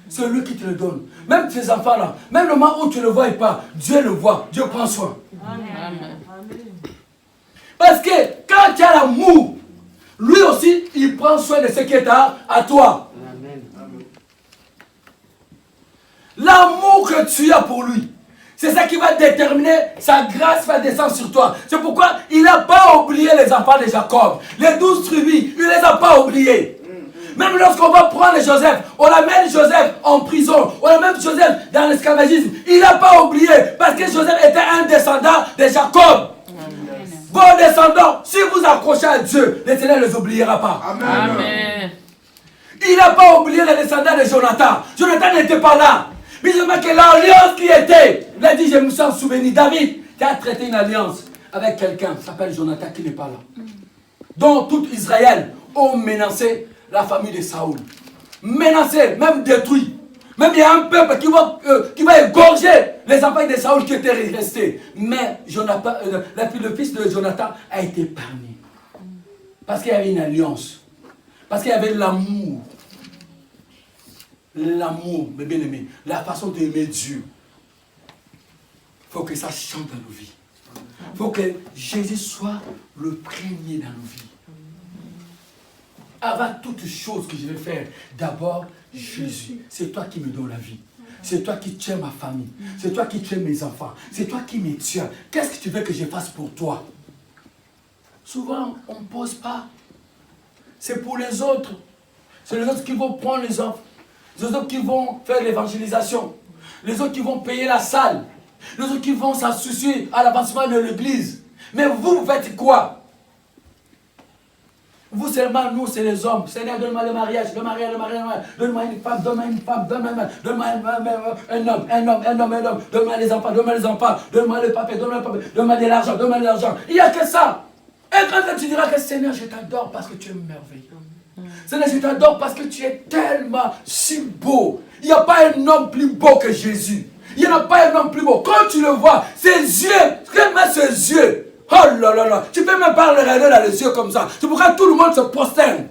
C'est lui qui te le donne. Même tes enfants là, même le moment où tu ne le vois pas, Dieu le voit, Dieu prend soin. Amen. Parce que quand tu as l'amour, lui aussi, il prend soin de ce qui est à toi. Amen. L'amour que tu as pour lui, c'est ça qui va déterminer, sa grâce va descendre sur toi. C'est pourquoi il n'a pas oublié les enfants de Jacob. Les 12 tribus, il ne les a pas oubliés. Même lorsqu'on va prendre Joseph, on amène Joseph en prison, on amène Joseph dans l'esclavagisme. Il n'a pas oublié, parce que Joseph était un descendant de Jacob. Vos descendants, si vous accrochez à Dieu, l'Éternel ne les oubliera pas. Amen. Il n'a pas oublié les descendants de Jonathan. Jonathan n'était pas là. Mais je me que l'alliance qui était, il a dit, je me sens souvenu. David, tu as traité une alliance avec quelqu'un qui s'appelle Jonathan qui n'est pas là. Donc tout Israël ont menacé la famille de Saoul. Menacé, même détruit. Même il y a un peuple qui va égorger les enfants de Saoul qui étaient restés. Mais Jonathan, le fils de Jonathan a été épargné. Parce qu'il y avait une alliance. Parce qu'il y avait l'amour. L'amour, mes bien-aimés. La façon d'aimer Dieu. Il faut que ça chante dans nos vies. Il faut que Jésus soit le premier dans nos vies. Avant toute chose que je vais faire, d'abord, Jésus, c'est toi qui me donnes la vie. C'est toi qui tiens ma famille. C'est toi qui tiens mes enfants. C'est toi qui me tiens. Qu'est-ce que tu veux que je fasse pour toi? Souvent, on ne pose pas. C'est pour les autres. C'est les autres qui vont prendre les enfants. Les autres qui vont faire l'évangélisation. Les autres qui vont payer la salle. Les autres qui vont s'associer à l'avancement de l'église. Mais vous faites quoi? Vous seulement, nous, c'est les hommes. Seigneur, donne-moi le mariage, le mariage. Donne-moi une femme, donne-moi un homme. Donne-moi les enfants. Donne-moi le papier, donne-moi de l'argent, Il n'y a que ça. Et quand tu diras que Seigneur, je t'adore parce que tu es merveilleux. Seigneur, je t'adore parce que tu es tellement si beau. Il n'y a pas un homme plus beau que Jésus. Il n'y en a pas un homme plus beau. Quand tu le vois, ses yeux, regarde ses yeux. Oh là là là, tu peux même pas le regarder dans les yeux comme ça. C'est pourquoi tout le monde se prosterne.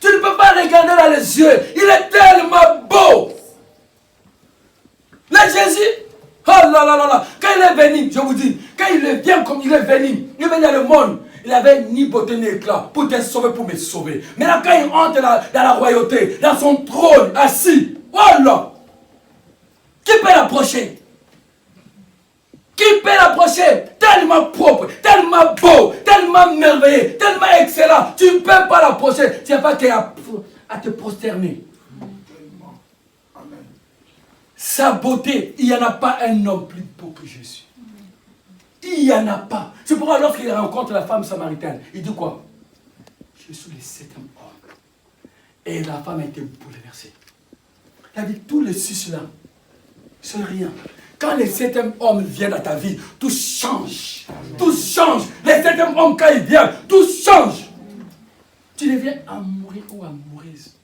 Tu ne peux pas regarder dans les yeux. Il est tellement beau. Là, Jésus, oh là là là là, quand il est venu, je vous dis, quand il vient comme il est venu dans le monde, il n'avait ni beauté ni éclat pour te sauver, pour me sauver. Mais là, quand il entre dans la royauté, dans son trône, assis, oh là, qui peut l'approcher? Qui peut l'approcher? Tellement propre, tellement beau, tellement merveilleux, tellement excellent. Tu ne peux pas l'approcher. Tu n'as pas qu'à te prosterner. Sa beauté, il n'y en a pas un homme plus beau que Jésus. Il n'y en a pas. C'est pourquoi lorsqu'il rencontre la femme samaritaine, il dit quoi? Je suis le 7e homme. Et la femme a été bouleversée. Il a dit, tous les 6 là, c'est rien. Quand le 7e homme vient dans ta vie, tout change. Tout change. Le 7e homme, quand il vient, tout change. Tu deviens amoureux ou amoureuse.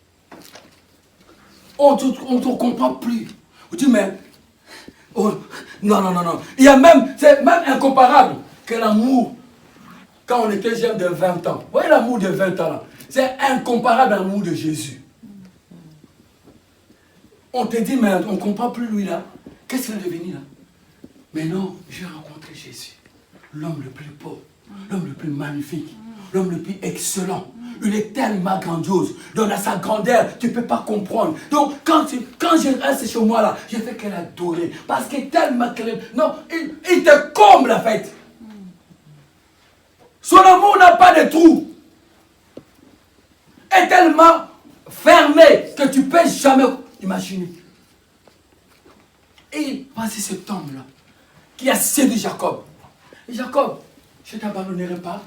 On ne te comprend plus. On dit, mais... Oh, non. Il y a même... C'est même incomparable que l'amour, quand on était jeune de 20 ans. Vous voyez l'amour de 20 ans là? C'est incomparable à l'amour de Jésus. On te dit, mais on ne comprend plus lui là. Qu'est-ce qu'il est devenu là? Mais non, j'ai rencontré Jésus, l'homme le plus beau, l'homme le plus magnifique, l'homme le plus excellent. Il est tellement grandiose. Donc dans sa grandeur, tu ne peux pas comprendre. Donc quand je reste chez moi là, je fais qu'elle adorer. Parce qu'il est tellement clair. Non, il te comble en fait. Son amour n'a pas de trou. Est tellement fermé que tu ne peux jamais imaginer. Et voici cet homme-là qui a séduit Jacob. Et Jacob, je ne t'abandonnerai pas,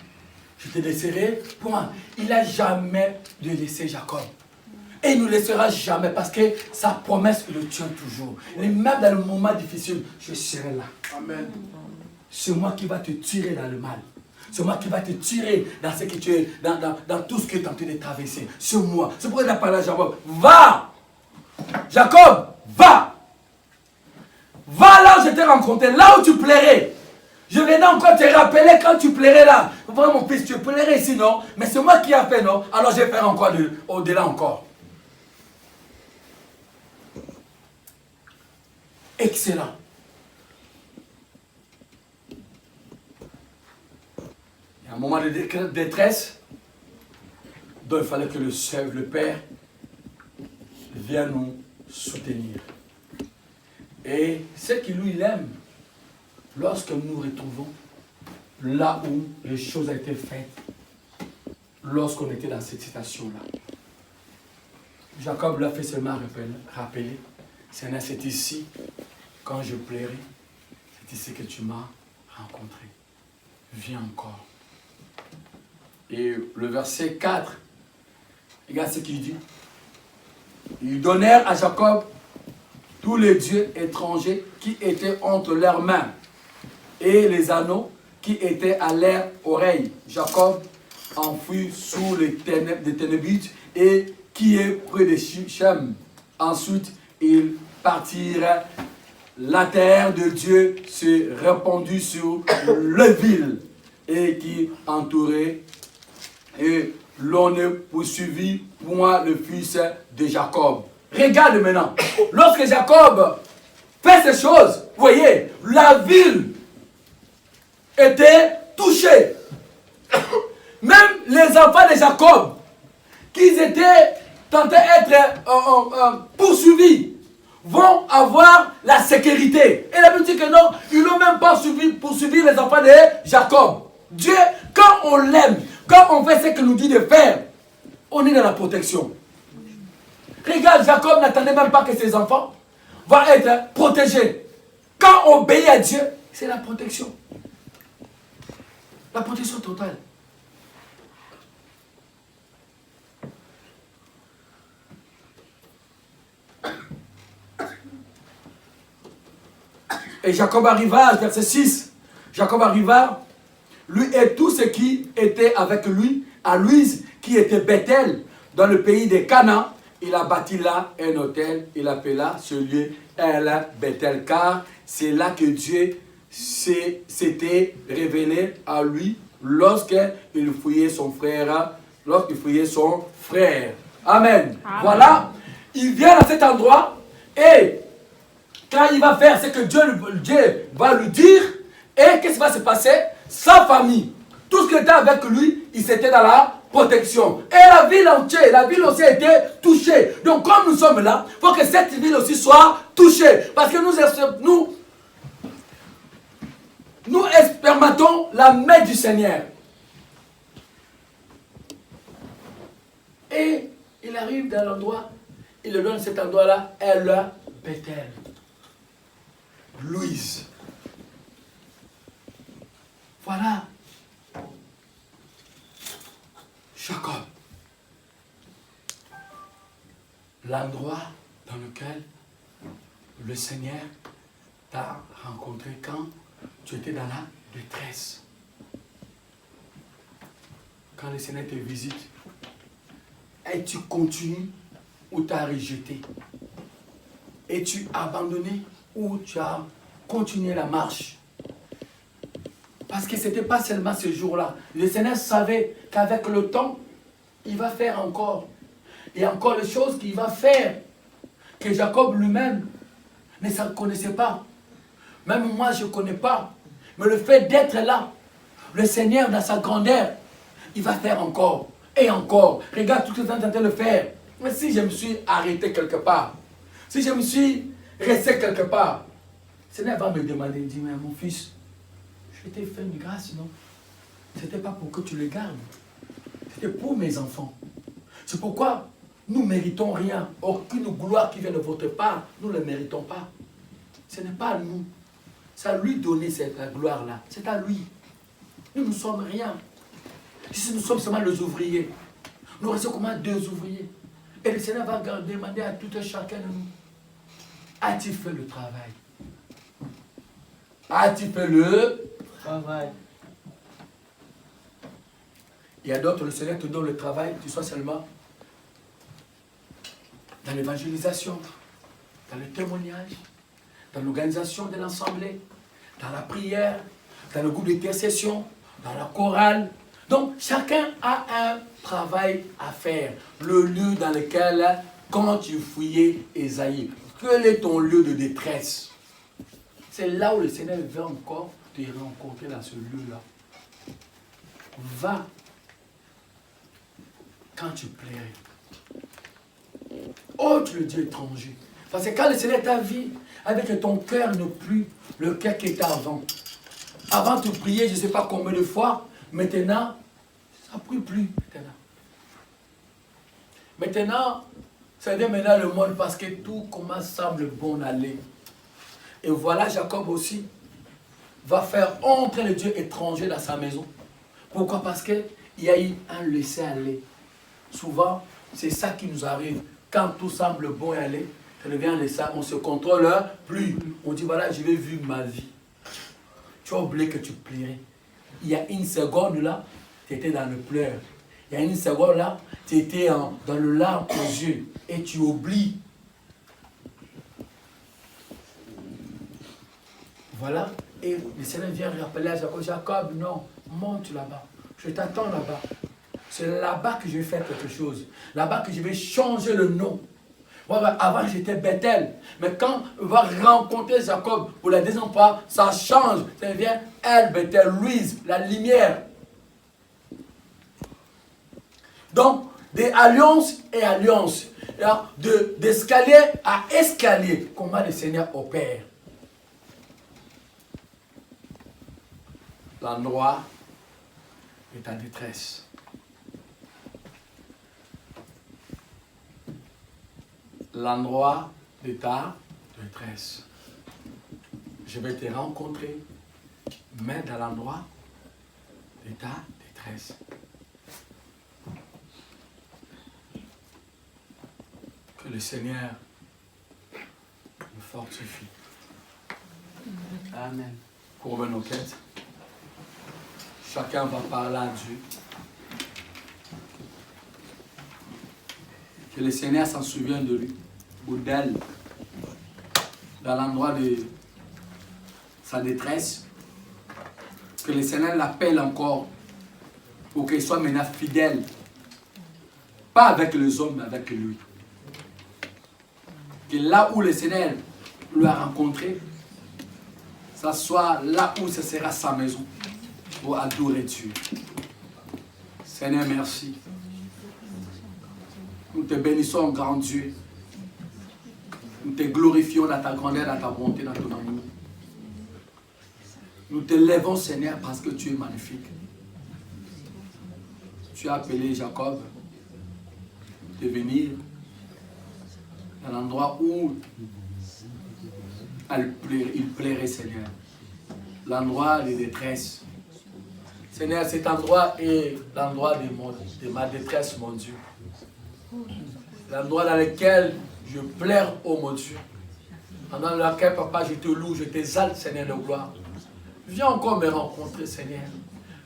je te laisserai. Point. Il n'a jamais laissé Jacob. Et il ne nous laissera jamais parce que sa promesse, il le tient toujours. Et même dans le moment difficile, je serai là. Amen. C'est moi qui va te tirer dans le mal. C'est moi qui va te tirer dans ce que tu es, dans tout ce que tu es en train de traverser. C'est moi. C'est pourquoi il a parlé à Jacob. Va! Jacob, va! Va là où je t'ai rencontré, là où tu plairais. Je venais encore te rappeler quand tu plairais là. Vraiment mon fils, tu plairais ici, non? Mais c'est moi qui ai fait, non? Alors je vais faire encore au-delà encore. Excellent. Il y a un moment de détresse, donc il fallait que le Père vienne nous soutenir. Et ce qui lui aime, lorsque nous nous retrouvons là où les choses ont été faites, lorsqu'on était dans cette situation-là. Jacob l'a fait seulement rappeler, Seigneur, c'est ici, quand je plairai, c'est ici que tu m'as rencontré. Viens encore. Et le verset 4, regarde ce qu'il dit. Ils donnèrent à Jacob tous les dieux étrangers qui étaient entre leurs mains et les anneaux qui étaient à leurs oreilles. Jacob enfouit sous les ténèbres des Ténébites et qui est près de Sichem. Ensuite, ils partirent. La terre de Dieu se répandit sur le ville et qui entourait. Et l'on ne poursuivit point le fils de Jacob. Regarde maintenant. Lorsque Jacob fait ces choses, vous voyez, la ville était touchée. Même les enfants de Jacob, qui étaient tentés d'être poursuivis, vont avoir la sécurité. Et la Bible dit que non, ils n'ont même pas poursuivi les enfants de Jacob. Dieu, quand on l'aime, quand on fait ce qu'il nous dit de faire, on est dans la protection. Regarde, Jacob n'attendait même pas que ses enfants vont être protégés. Quand on obéit à Dieu, c'est la protection. La protection totale. Et Jacob arriva, verset 6, Jacob arriva, lui et tout ce qui était avec lui, à Luz, qui était Bethel, dans le pays de Canaan. Il a bâti là un hôtel, il appela ce lieu El Bethel, car c'est là que Dieu s'était révélé à lui lorsqu'il fouillait son frère, Amen. Amen. Voilà, il vient à cet endroit et quand il va faire ce que Dieu va lui dire, et qu'est-ce qui va se passer? Sa famille, tout ce qui était avec lui, il s'était dans la protection. Et la ville entière, la ville aussi a été touchée. Donc comme nous sommes là, il faut que cette ville aussi soit touchée. Parce que nous expérimentons la main du Seigneur. Et il arrive dans l'endroit, il le donne cet endroit-là, El Bethel. Louise. Voilà. Jacob. L'endroit dans lequel le Seigneur t'a rencontré quand tu étais dans la détresse. Quand le Seigneur te visite, et tu continues ou tu as rejeté. Et tu as abandonné ou tu as continué la marche. Parce que ce n'était pas seulement ce jour-là. Le Seigneur savait qu'avec le temps, il va faire encore. Et encore les choses qu'il va faire que Jacob lui-même ne s'en connaissait pas. Même moi, je ne connais pas. Mais le fait d'être là, le Seigneur dans sa grandeur, il va faire encore. Et encore. Regarde tout ce que tu es en train de le faire. Mais si je me suis arrêté quelque part, si je me suis resté quelque part, le Seigneur va me demander, il dit, mais mon fils, je t'ai fait une grâce, non? Ce n'était pas pour que tu les gardes. C'était pour mes enfants. C'est pourquoi nous ne méritons rien. Aucune gloire qui vient de votre part, nous ne le méritons pas. Ce n'est pas à nous. C'est à lui donner cette gloire-là. C'est à lui. Nous ne sommes rien. Si nous sommes seulement les ouvriers, nous restons comme 2 ouvriers. Et le Seigneur va demander à tout un chacun de nous, as-tu fait le travail? As-tu fait le travail? Il y a d'autres, le Seigneur te donne le travail, tu sois seulement dans l'évangélisation, dans le témoignage, dans l'organisation de l'assemblée, dans la prière, dans le groupe d'intercession, dans la chorale. Donc, chacun a un travail à faire. Le lieu dans lequel, quand tu fouillais Ésaïe, quel est ton lieu de détresse? C'est là où le Seigneur veut encore te rencontrer dans ce lieu-là. Va quand tu plairais. Ôte le Dieu étranger. Parce que quand le Seigneur t'a vu, avec ton cœur ne plus le cœur qui était avant. Avant tu priais, je ne sais pas combien de fois, maintenant, ça Ça ne brille plus maintenant. Maintenant, ça devient maintenant le monde parce que tout commence semble bon aller. Et voilà, Jacob aussi va faire entrer le Dieu étranger dans sa maison. Pourquoi? Parce qu'il y a eu un laisser-aller. Souvent, c'est ça qui nous arrive. Quand tout semble bon et aller, ça devient un laisser, on se contrôle plus. On dit voilà, je vais vivre ma vie. Tu as oublié que tu plierais. Il y a une seconde là, tu étais dans le pleur. Il y a une seconde là, tu étais dans le larme aux yeux. Et tu oublies. Voilà. Et le Seigneur vient rappeler à Jacob, Jacob, non, monte là-bas. Je t'attends là-bas. C'est là-bas que je vais faire quelque chose. Là-bas que je vais changer le nom. Voilà, avant j'étais Bethel. Mais quand on va rencontrer Jacob pour la deuxième fois, ça change. Ça devient El Bethel, Louise, la lumière. Donc, des alliances et alliances. D'escalier à escalier. Comment le Seigneur opère. L'endroit est en détresse. L'endroit de ta détresse. Je vais te rencontrer, mais dans l'endroit de ta détresse. Que le Seigneur me fortifie. Amen. Courbez nos têtes. Chacun va parler à Dieu. Que le Seigneur s'en souvienne de lui, ou d'elle, dans l'endroit de sa détresse. Que le Seigneur l'appelle encore pour qu'il soit maintenant fidèle. Pas avec les hommes, mais avec lui. Que là où le Seigneur l'a rencontré, ça soit là où ce sera sa maison. Pour adorer Dieu. Seigneur, merci. Nous te bénissons, grand Dieu. Nous te glorifions dans ta grandeur, dans ta bonté, dans ton amour. Nous te lèvons, Seigneur, parce que tu es magnifique. Tu as appelé Jacob de venir dans l'endroit où il plairait, Seigneur. L'endroit de détresse. Seigneur, cet endroit est l'endroit de ma détresse, mon Dieu. L'endroit dans lequel je pleure, oh mon Dieu. Dans lequel, papa, je te loue, je t'exalte, Seigneur de gloire. Viens encore me rencontrer, Seigneur.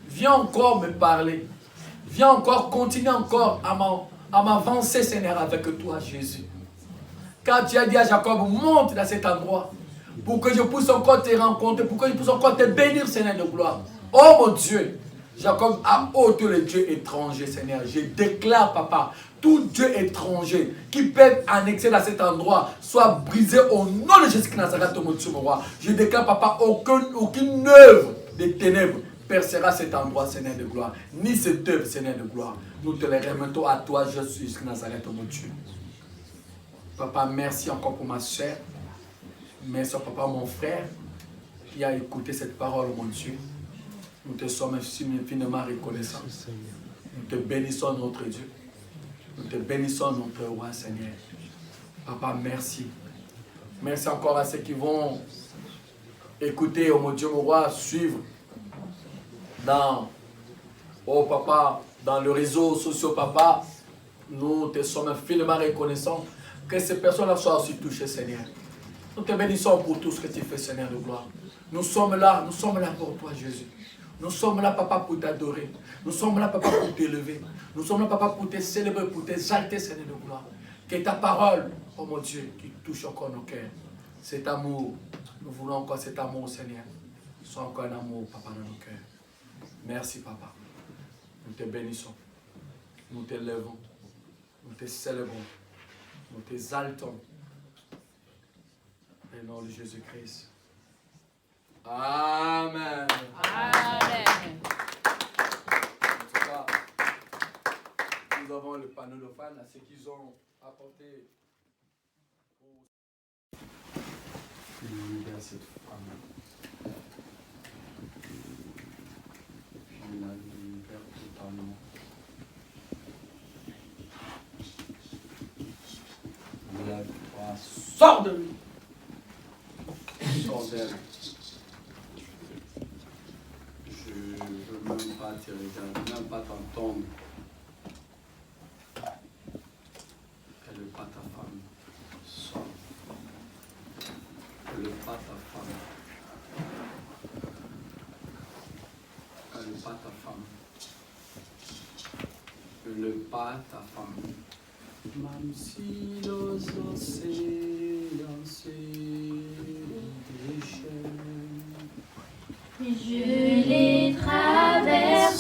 Viens encore me parler. Viens encore, continue encore à m'avancer, Seigneur, avec toi, Jésus. Quand tu as dit à Jacob, monte dans cet endroit, pour que je puisse encore te rencontrer, pour que je puisse encore te bénir, Seigneur de gloire. Oh mon Dieu, Jacob a ôté le Dieu étranger, Seigneur. Je déclare, papa, tout Dieu étranger qui peut annexer dans cet endroit soit brisé au nom de Jésus-Christ Nazareth, mon Dieu, mon roi. Je déclare, papa, aucune œuvre des ténèbres percera cet endroit, Seigneur de gloire. Ni cette œuvre, Seigneur de gloire. Nous te les remettons à toi, Jésus-Christ Nazareth, mon Dieu. Papa, merci encore pour ma soeur. Merci, papa, mon frère, qui a écouté cette parole, mon Dieu. Nous te sommes infiniment reconnaissants. Nous te bénissons, notre Dieu. Nous te bénissons, notre roi, Seigneur. Papa, merci. Merci encore à ceux qui vont écouter, oh mon Dieu, mon roi, suivre oh papa, dans le réseau social, papa. Nous te sommes infiniment reconnaissants. Que ces personnes-là soient aussi touchées, Seigneur. Nous te bénissons pour tout ce que tu fais, Seigneur de gloire. Nous sommes là pour toi, Jésus. Nous sommes là, papa, pour t'adorer. Nous sommes là, papa, pour t'élever. Nous sommes là, papa, pour te célébrer, pour t'exalter, Seigneur de gloire. Que ta parole, oh mon Dieu, qui touche encore nos cœurs. Cet amour, nous voulons encore cet amour, Seigneur. Soit encore un amour, papa, dans nos cœurs. Merci, papa. Nous te bénissons. Nous te levons. Nous te célébrons. Nous t'exaltons. Au nom de Jésus-Christ. Amen. Amen. En tout cas, nous avons le panneau de fans à ce qu'ils ont apporté pour libérer cette femme. Puis la libère totalement. Sors de lui. Sors d'elle. Je ne veux même pas te regarder, même pas t'entendre. Elle n'est pas ta femme. Sors. Elle n'est pas ta femme. Elle n'est pas ta femme. Elle n'est pas ta femme. Même si los océans se déchaînent, Je les traverserai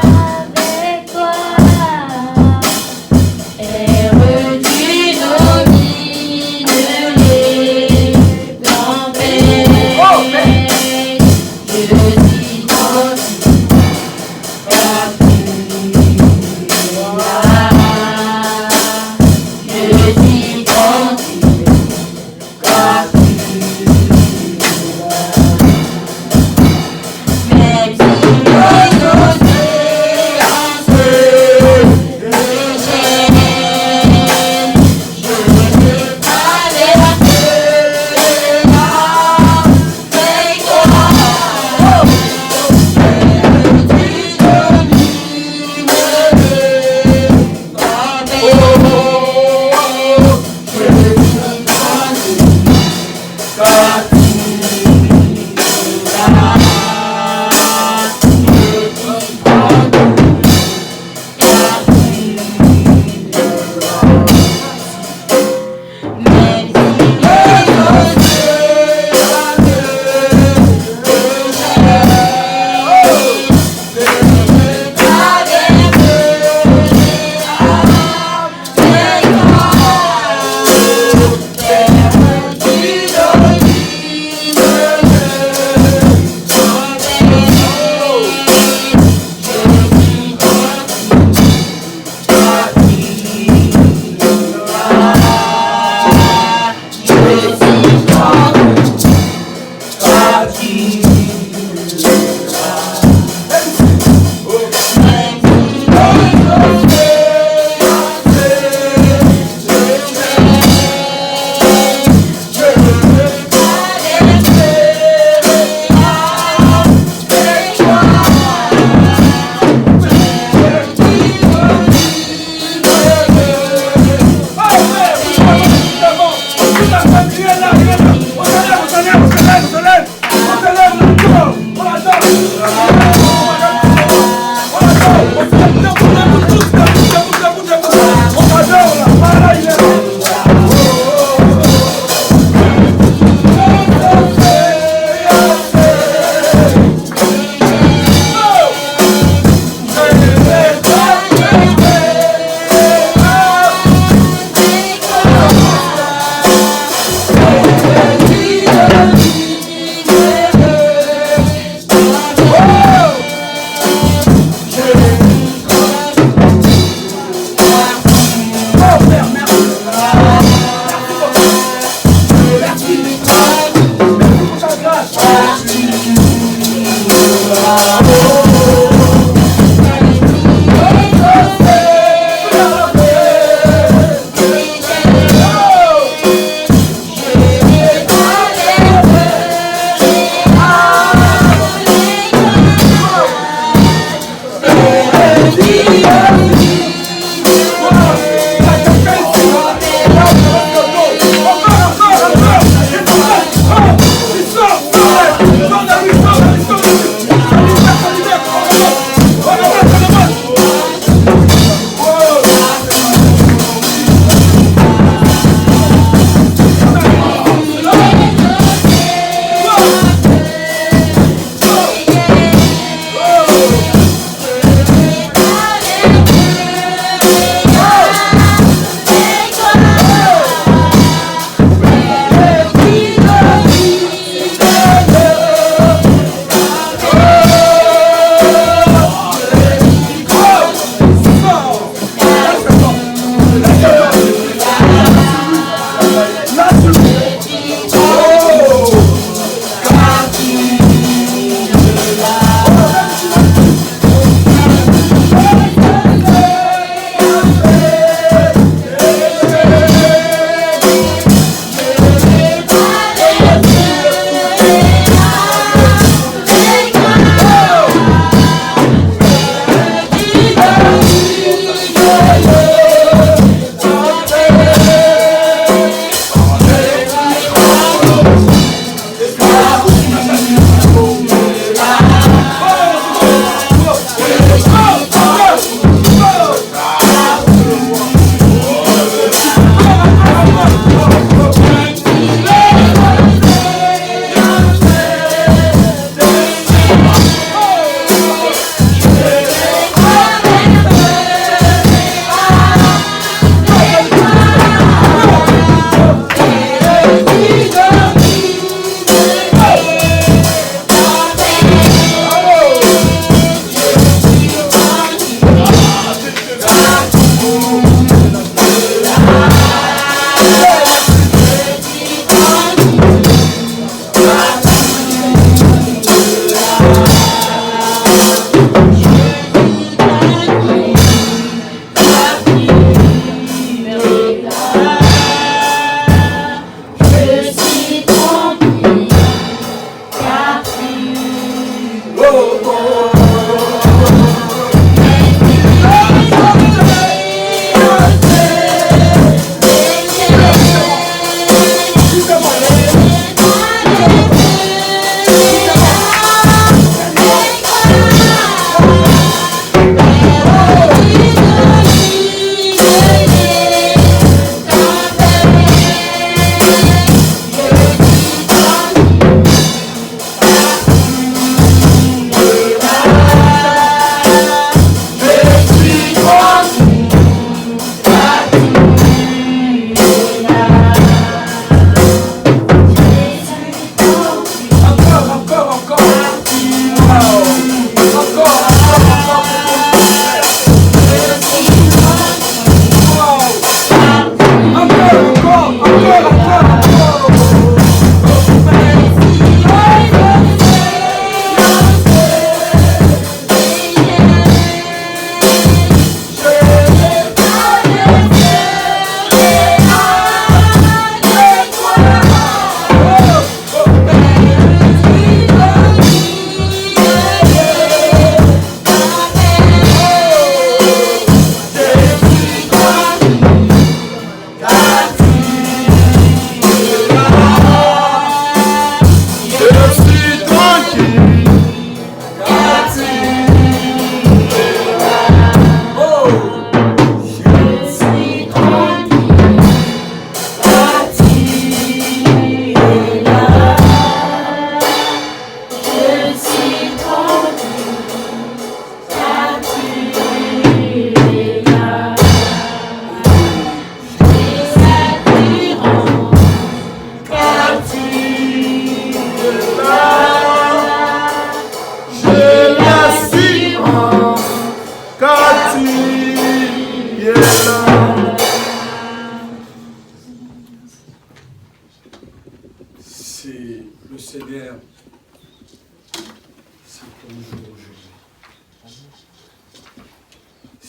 avec toi. Terre tu domines les tempêtes. Je suis tranquille car tu es là. Je suis tranquille car tu es là. Même si les océans se déchaînent, je les traverserai avec toi.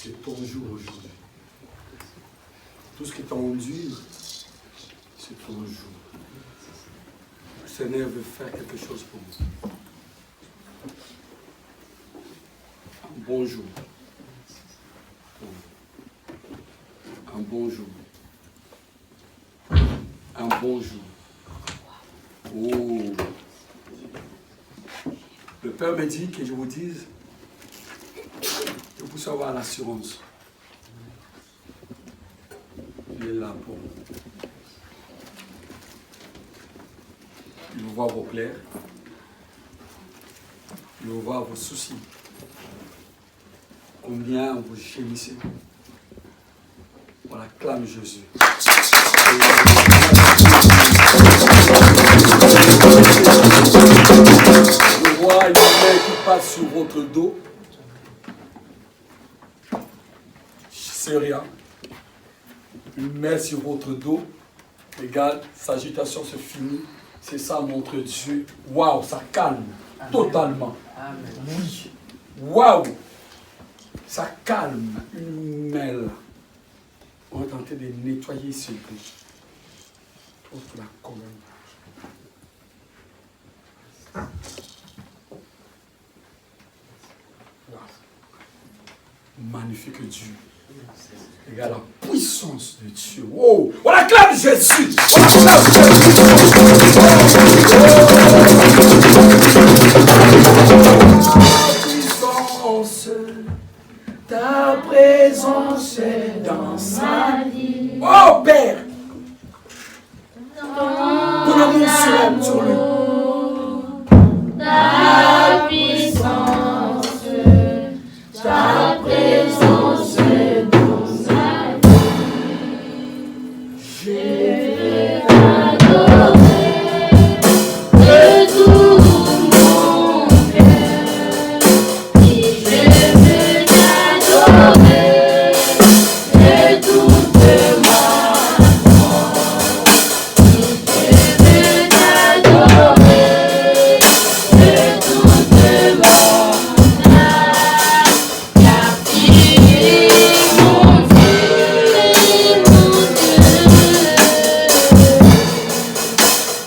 C'est ton jour aujourd'hui. Tout ce qui t'enduit, c'est ton jour. Le Seigneur veut faire quelque chose pour nous. Un bon jour. Un bon jour. Un bon jour. Oh. Le Père me dit que je vous dise que vous savez avoir l'assurance. Il est là pour vous. Il voit vos plaies. Il voit vos soucis. Combien vous gémissez. On acclame Jésus. Je vois une main qui passe sur votre dos. C'est rien. Une main sur votre dos. Regarde, sa agitation se finit. C'est ça notre Dieu. Waouh, ça calme. Amen. Totalement. Amen. Oui. Waouh. Ça calme. Une main là. On va tenter de nettoyer ce bruit. Toute la colonne. Wow. Magnifique Dieu. Regarde la puissance de Dieu. Wow. On acclame Jésus. On acclame Jésus. Ta présence dans sa vie. Oh Père. Ton amour sur lui. Ta puissance, ta présence dans sa vie. Je veux t'adorer de tout mon cœur. Je veux t'adorer de toute ma force. Je veux t'adorer de toute mon âme, car tu es mon Dieu,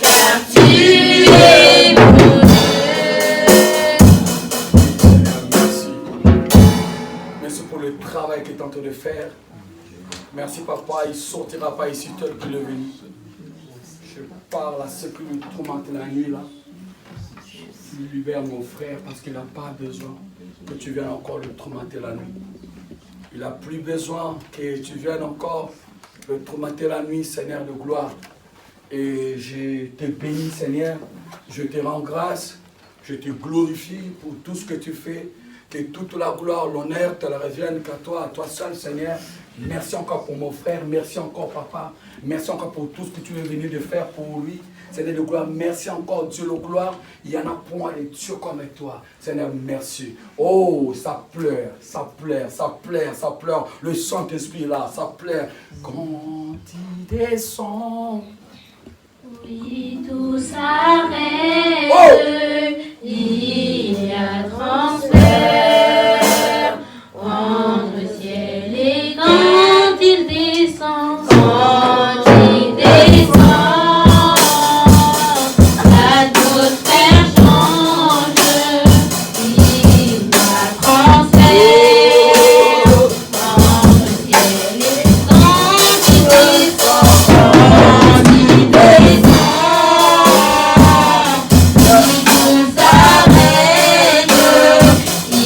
car tu es mon Merci. Merci pour le travail qu'il est en train de faire. Merci papa, il ne sortira pas ici tel qu'il est venu. Je parle à ceux qui me tourmentent la nuit là. Tu libères mon frère parce qu'il n'a pas besoin que tu viennes encore le tourmenter la nuit. Il n'a plus besoin que tu viennes encore le tourmenter la nuit, Seigneur de gloire. Et je te bénis, Seigneur. Je te rends grâce. Je te glorifie pour tout ce que tu fais. Que toute la gloire, l'honneur te la revienne qu'à toi seul, Seigneur. Merci encore pour mon frère. Merci encore, papa. Merci encore pour tout ce que tu es venu de faire pour lui. Seigneur de gloire, merci encore, Dieu de gloire. Il y en a point de Dieu comme toi. Seigneur, merci. Oh, ça pleure, ça pleure, ça pleure, ça pleure. Le Saint-Esprit est là, ça pleure. Quand il descend. Oui, tout s'arrête. Oh! Il y a transfert entre ciel et quand il descend. Quand il descend, l'atmosphère change. Il y a transfert entre ciel et quand il descend. Quand il descend. Il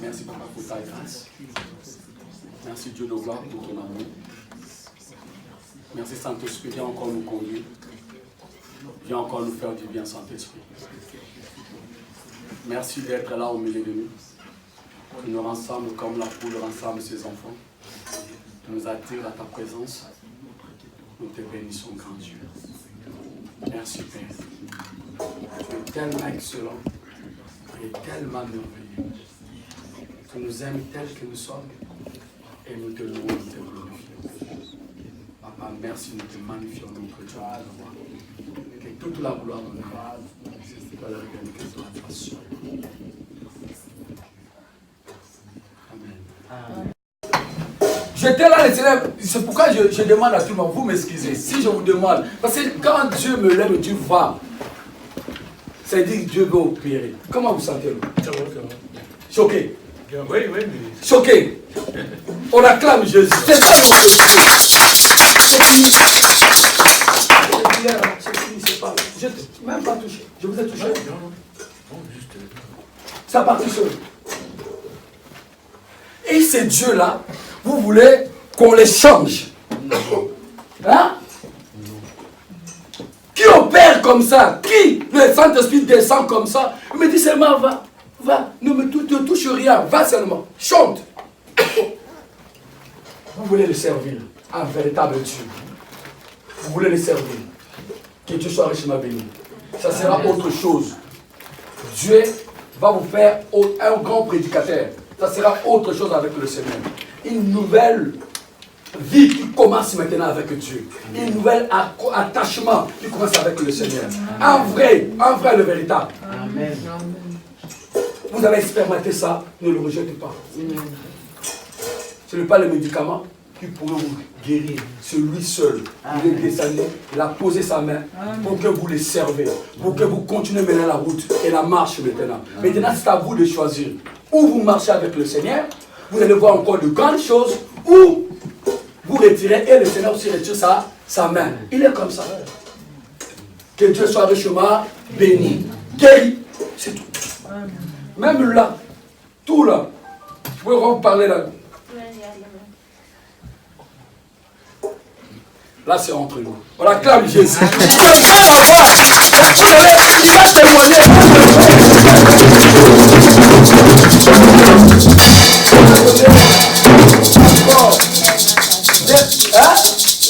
Merci Papa pour ta grâce. Merci Dieu de gloire pour ton amour. Merci Saint-Esprit, viens encore nous conduire. Viens encore nous faire du bien, Saint-Esprit. Merci d'être là au milieu de nous. Tu nous rassembles comme la poule rassemble ses enfants. Tu nous attires à ta présence. Nous te bénissons, grand Dieu. Merci Père. Tu es tellement excellent. Tu es tellement merveilleux. Tu nous aimes tel que nous sommes. Et nous te louons, nous te glorifions. Papa, merci, nous te magnifions, nous que tu as le roi. Que toute la gloire de nous, c'est pas la regarder que toi la façon. Amen. J'étais là, c'est pourquoi je demande à tout le monde, vous m'excusez, si je vous demande, parce que quand Dieu me lève, Dieu va, ça veut dire que Dieu veut opérer. Comment vous sentez-vous? Choqué. Oui, oui, mais... Choqué. On acclame Jésus. C'est ça le monde. C'est fini. C'est fini, c'est pas. Je n'ai même pas touché. Je vous ai touché. Ça partit seul. Et ces dieux-là, vous voulez qu'on les change. Hein? Qui opère comme ça? Qui? Le Saint-Esprit descend comme ça. Il me dit seulement va. Va, ne me touche rien, va seulement, chante. Vous voulez le servir, un véritable Dieu. Vous voulez le servir. Que Dieu soit richement béni. Ça sera autre chose. Dieu va vous faire un grand prédicateur. Ça sera autre chose avec le Seigneur. Une nouvelle vie qui commence maintenant avec Dieu. Un nouvel attachement qui commence avec le Seigneur. Un vrai, le véritable. Amen. Vous avez expérimenté ça, ne le rejetez pas. Ce n'est pas le médicament qui pourrait vous guérir. C'est lui seul. Il est descendu, il a posé sa main pour que vous le servez, pour que vous continuez maintenant la route et la marche maintenant. Maintenant, c'est à vous de choisir. Ou vous marchez avec le Seigneur, vous allez voir encore de grandes choses, ou vous retirez et le Seigneur aussi retire sa main. Il est comme ça. Que Dieu soit richement béni, guéri, c'est tout. Même là, tout là, je peux vous parler là. Là, c'est entre nous. On acclame Jésus. Il va témoigner. Il y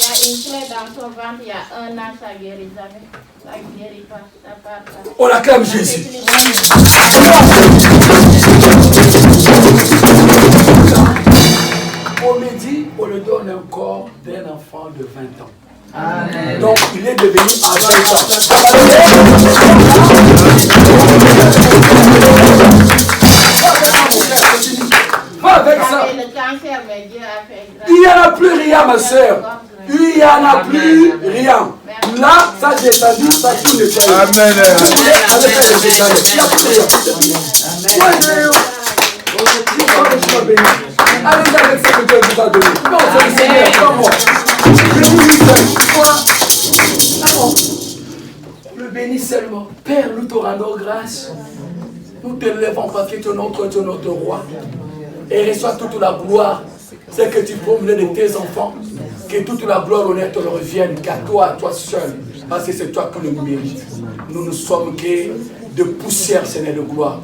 a une clé dans ton ventre, il y a un an, ça guérit jamais. Ça ne guérit pas, ça part pas. On acclame Jésus. On me dit, on lui donne un corps d'un enfant de 20 ans. Amen. Donc, il est devenu à 20 ans. Va avec ça. Le cancer, mais Dieu a fait grâce. Il n'y en a plus rien, ma soeur. Il n'y en a plus rien. Là, ça j'ai entendu, ça tout nettoie. Amen. Il n'y a plus rien. Allez avec ce que Dieu vous a donné. Non, c'est le Seigneur, comment? Le bénis seulement. Père, nous te rendons grâce. Nous te levons parce que tu es notre roi. Et reçois toute la gloire. C'est que tu promènes de tes enfants. Que toute la gloire et l'honneur te revienne. Qu'à toi seul. Parce que c'est toi qui le mérites. Nous ne sommes que de poussière, Seigneur de gloire.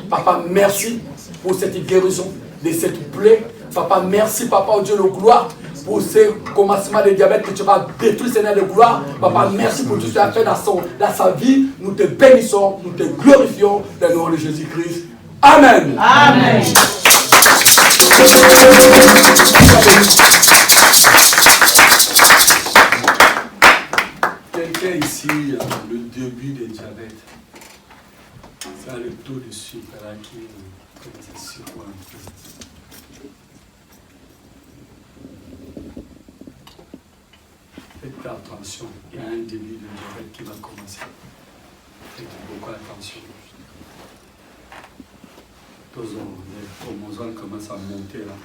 Papa, merci pour cette guérison de cette plaie. Papa, merci, Papa, au Dieu de gloire, pour ce commencement de diabète que tu vas détruire, Seigneur de gloire. Papa, merci pour tout ce que tu as fait dans sa vie. Nous te bénissons, nous te glorifions dans le nom de Jésus-Christ. Amen. Amen. Quelqu'un ici, le début du diabète, ça a le taux de sucre là qui commence à secouer un peu. Faites attention, il y a un début de diabète qui va commencer. Faites beaucoup attention. Les chromosomes commencent à monter là.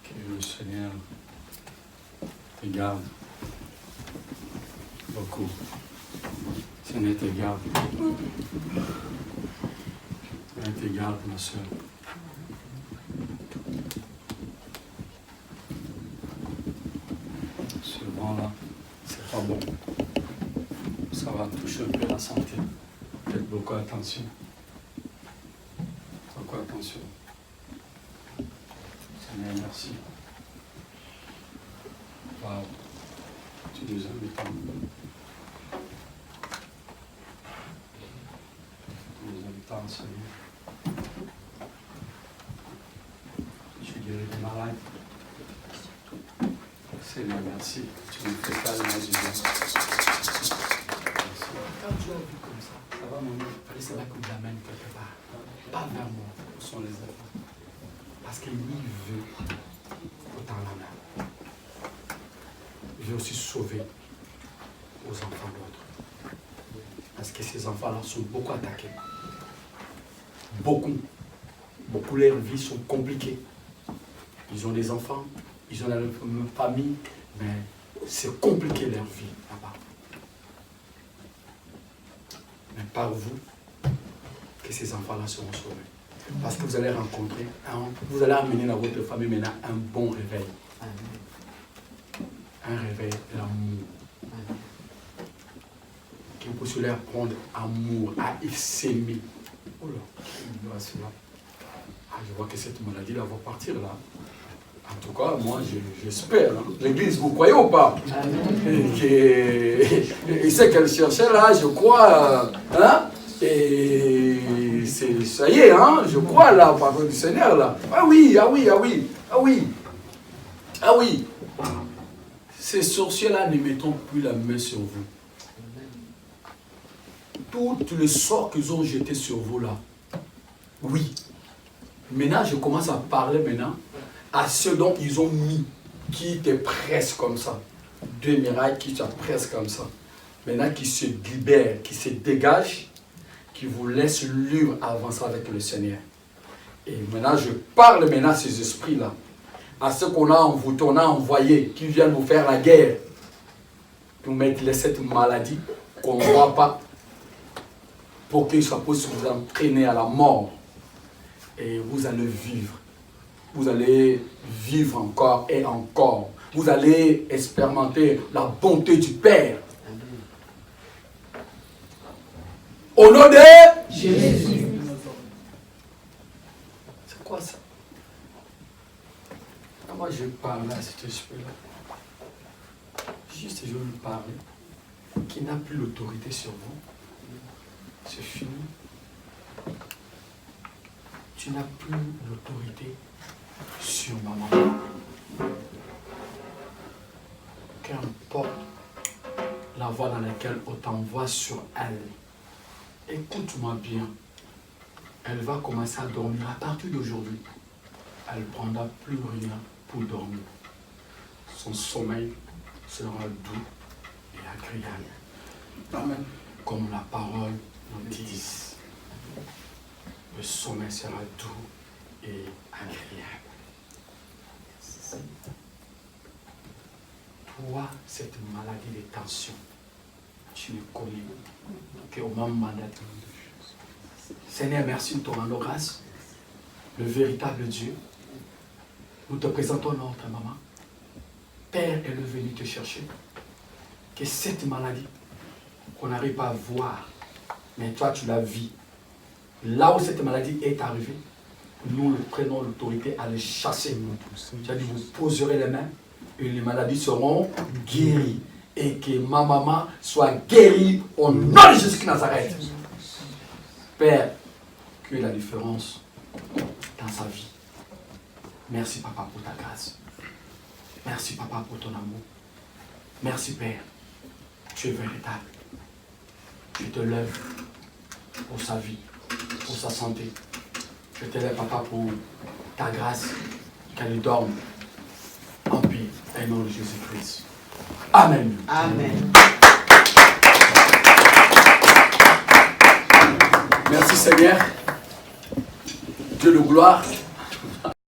Que le Seigneur te garde beaucoup. Seigneur te garde. Seigneur te garde, ma soeur. Ce vent-là, c'est pas bon. Ça va toucher un peu la santé. Faites beaucoup attention. Beaucoup attention. Seigneur, merci. Waouh. Tu nous as mis tant. Tu nous as mis tant, Seigneur. Tu guéris les malades. Seigneur, merci. Tu nous fais calme, Jésus. Merci. Quand tu as vu comme ça va mon Dieu, c'est là que vous l'amène quelque part. Pas vers moi, où sont les enfants. Parce qu'il veut autant la main. Il veut aussi sauver aux enfants d'autres. Parce que ces enfants-là sont beaucoup attaqués. Beaucoup. Beaucoup, leurs vies sont compliquées. Ils ont des enfants, ils ont la même famille, mais c'est compliqué leur vie là-bas. Mais par vous, que ces enfants-là seront sauvés. Parce que vous allez rencontrer, vous allez amener dans votre famille maintenant un bon réveil. Un réveil de l'amour. Que vous puissiez leur apprendre amour, à s'aimer. Oh là, je vois que cette maladie-là va partir là. En tout cas, moi, j'espère. Hein. L'église, vous croyez ou pas? Et c'est qu'elle cherchait là, je crois. Hein? Et ça y est, hein? Je crois là, par contre du Seigneur là. Ah oui, ah oui, ah oui, ah oui. Ah oui. Ces sorciers-là, ne mettons plus la main sur vous. Tous les sorts qu'ils ont jetés sur vous là. Oui. Maintenant, je commence à parler maintenant à ceux dont ils ont mis, qui te pressent comme ça. 2 miracles qui te pressent comme ça. Maintenant, qui se libèrent, qui se dégagent, qui vous laissent libre à avancer avec le Seigneur. Et maintenant, je parle maintenant à ces esprits-là, à ceux qu'on a envoyés, qui viennent vous faire la guerre, pour mettre cette maladie qu'on ne voit pas, pour qu'ils soient possible de vous entraîner à la mort. Et vous allez vivre. Vous allez vivre encore et encore. Vous allez expérimenter la bonté du Père. Au nom de Jésus. C'est quoi ça? Moi, je parle à cet esprit-là. Juste, je veux lui parler. Qui n'a plus l'autorité sur vous. C'est fini. Tu n'as plus l'autorité sur ma maman. Qu'importe la voie dans laquelle on t'envoie sur elle, écoute-moi bien. Elle va commencer à dormir à partir d'aujourd'hui. Elle ne prendra plus rien pour dormir. Son sommeil sera doux et agréable. Amen. Comme la parole nous dit. Le sommeil sera doux et agréable. Toi, cette maladie de tension, tu ne connais qu'au même mandat de Dieu. Seigneur, merci de te rendre grâce. Le véritable Dieu, nous te présentons notre maman. Père est venu te chercher. Que cette maladie, qu'on n'arrive pas à voir, mais toi tu la vis. Là où cette maladie est arrivée, nous prenons l'autorité à les chasser. Tu as dit, vous poserez les mains et les maladies seront guéries. Et que ma maman soit guérie au nom de Jésus de Nazareth. Père, que la différence dans sa vie. Merci papa pour ta grâce. Merci papa pour ton amour. Merci Père. Tu es véritable. Je te lève pour sa vie, pour sa santé. Je te lève papa pour ta grâce, qu'elle dorme en paix, au nom de Jésus-Christ. Amen. Amen. Merci Seigneur. Dieu de gloire.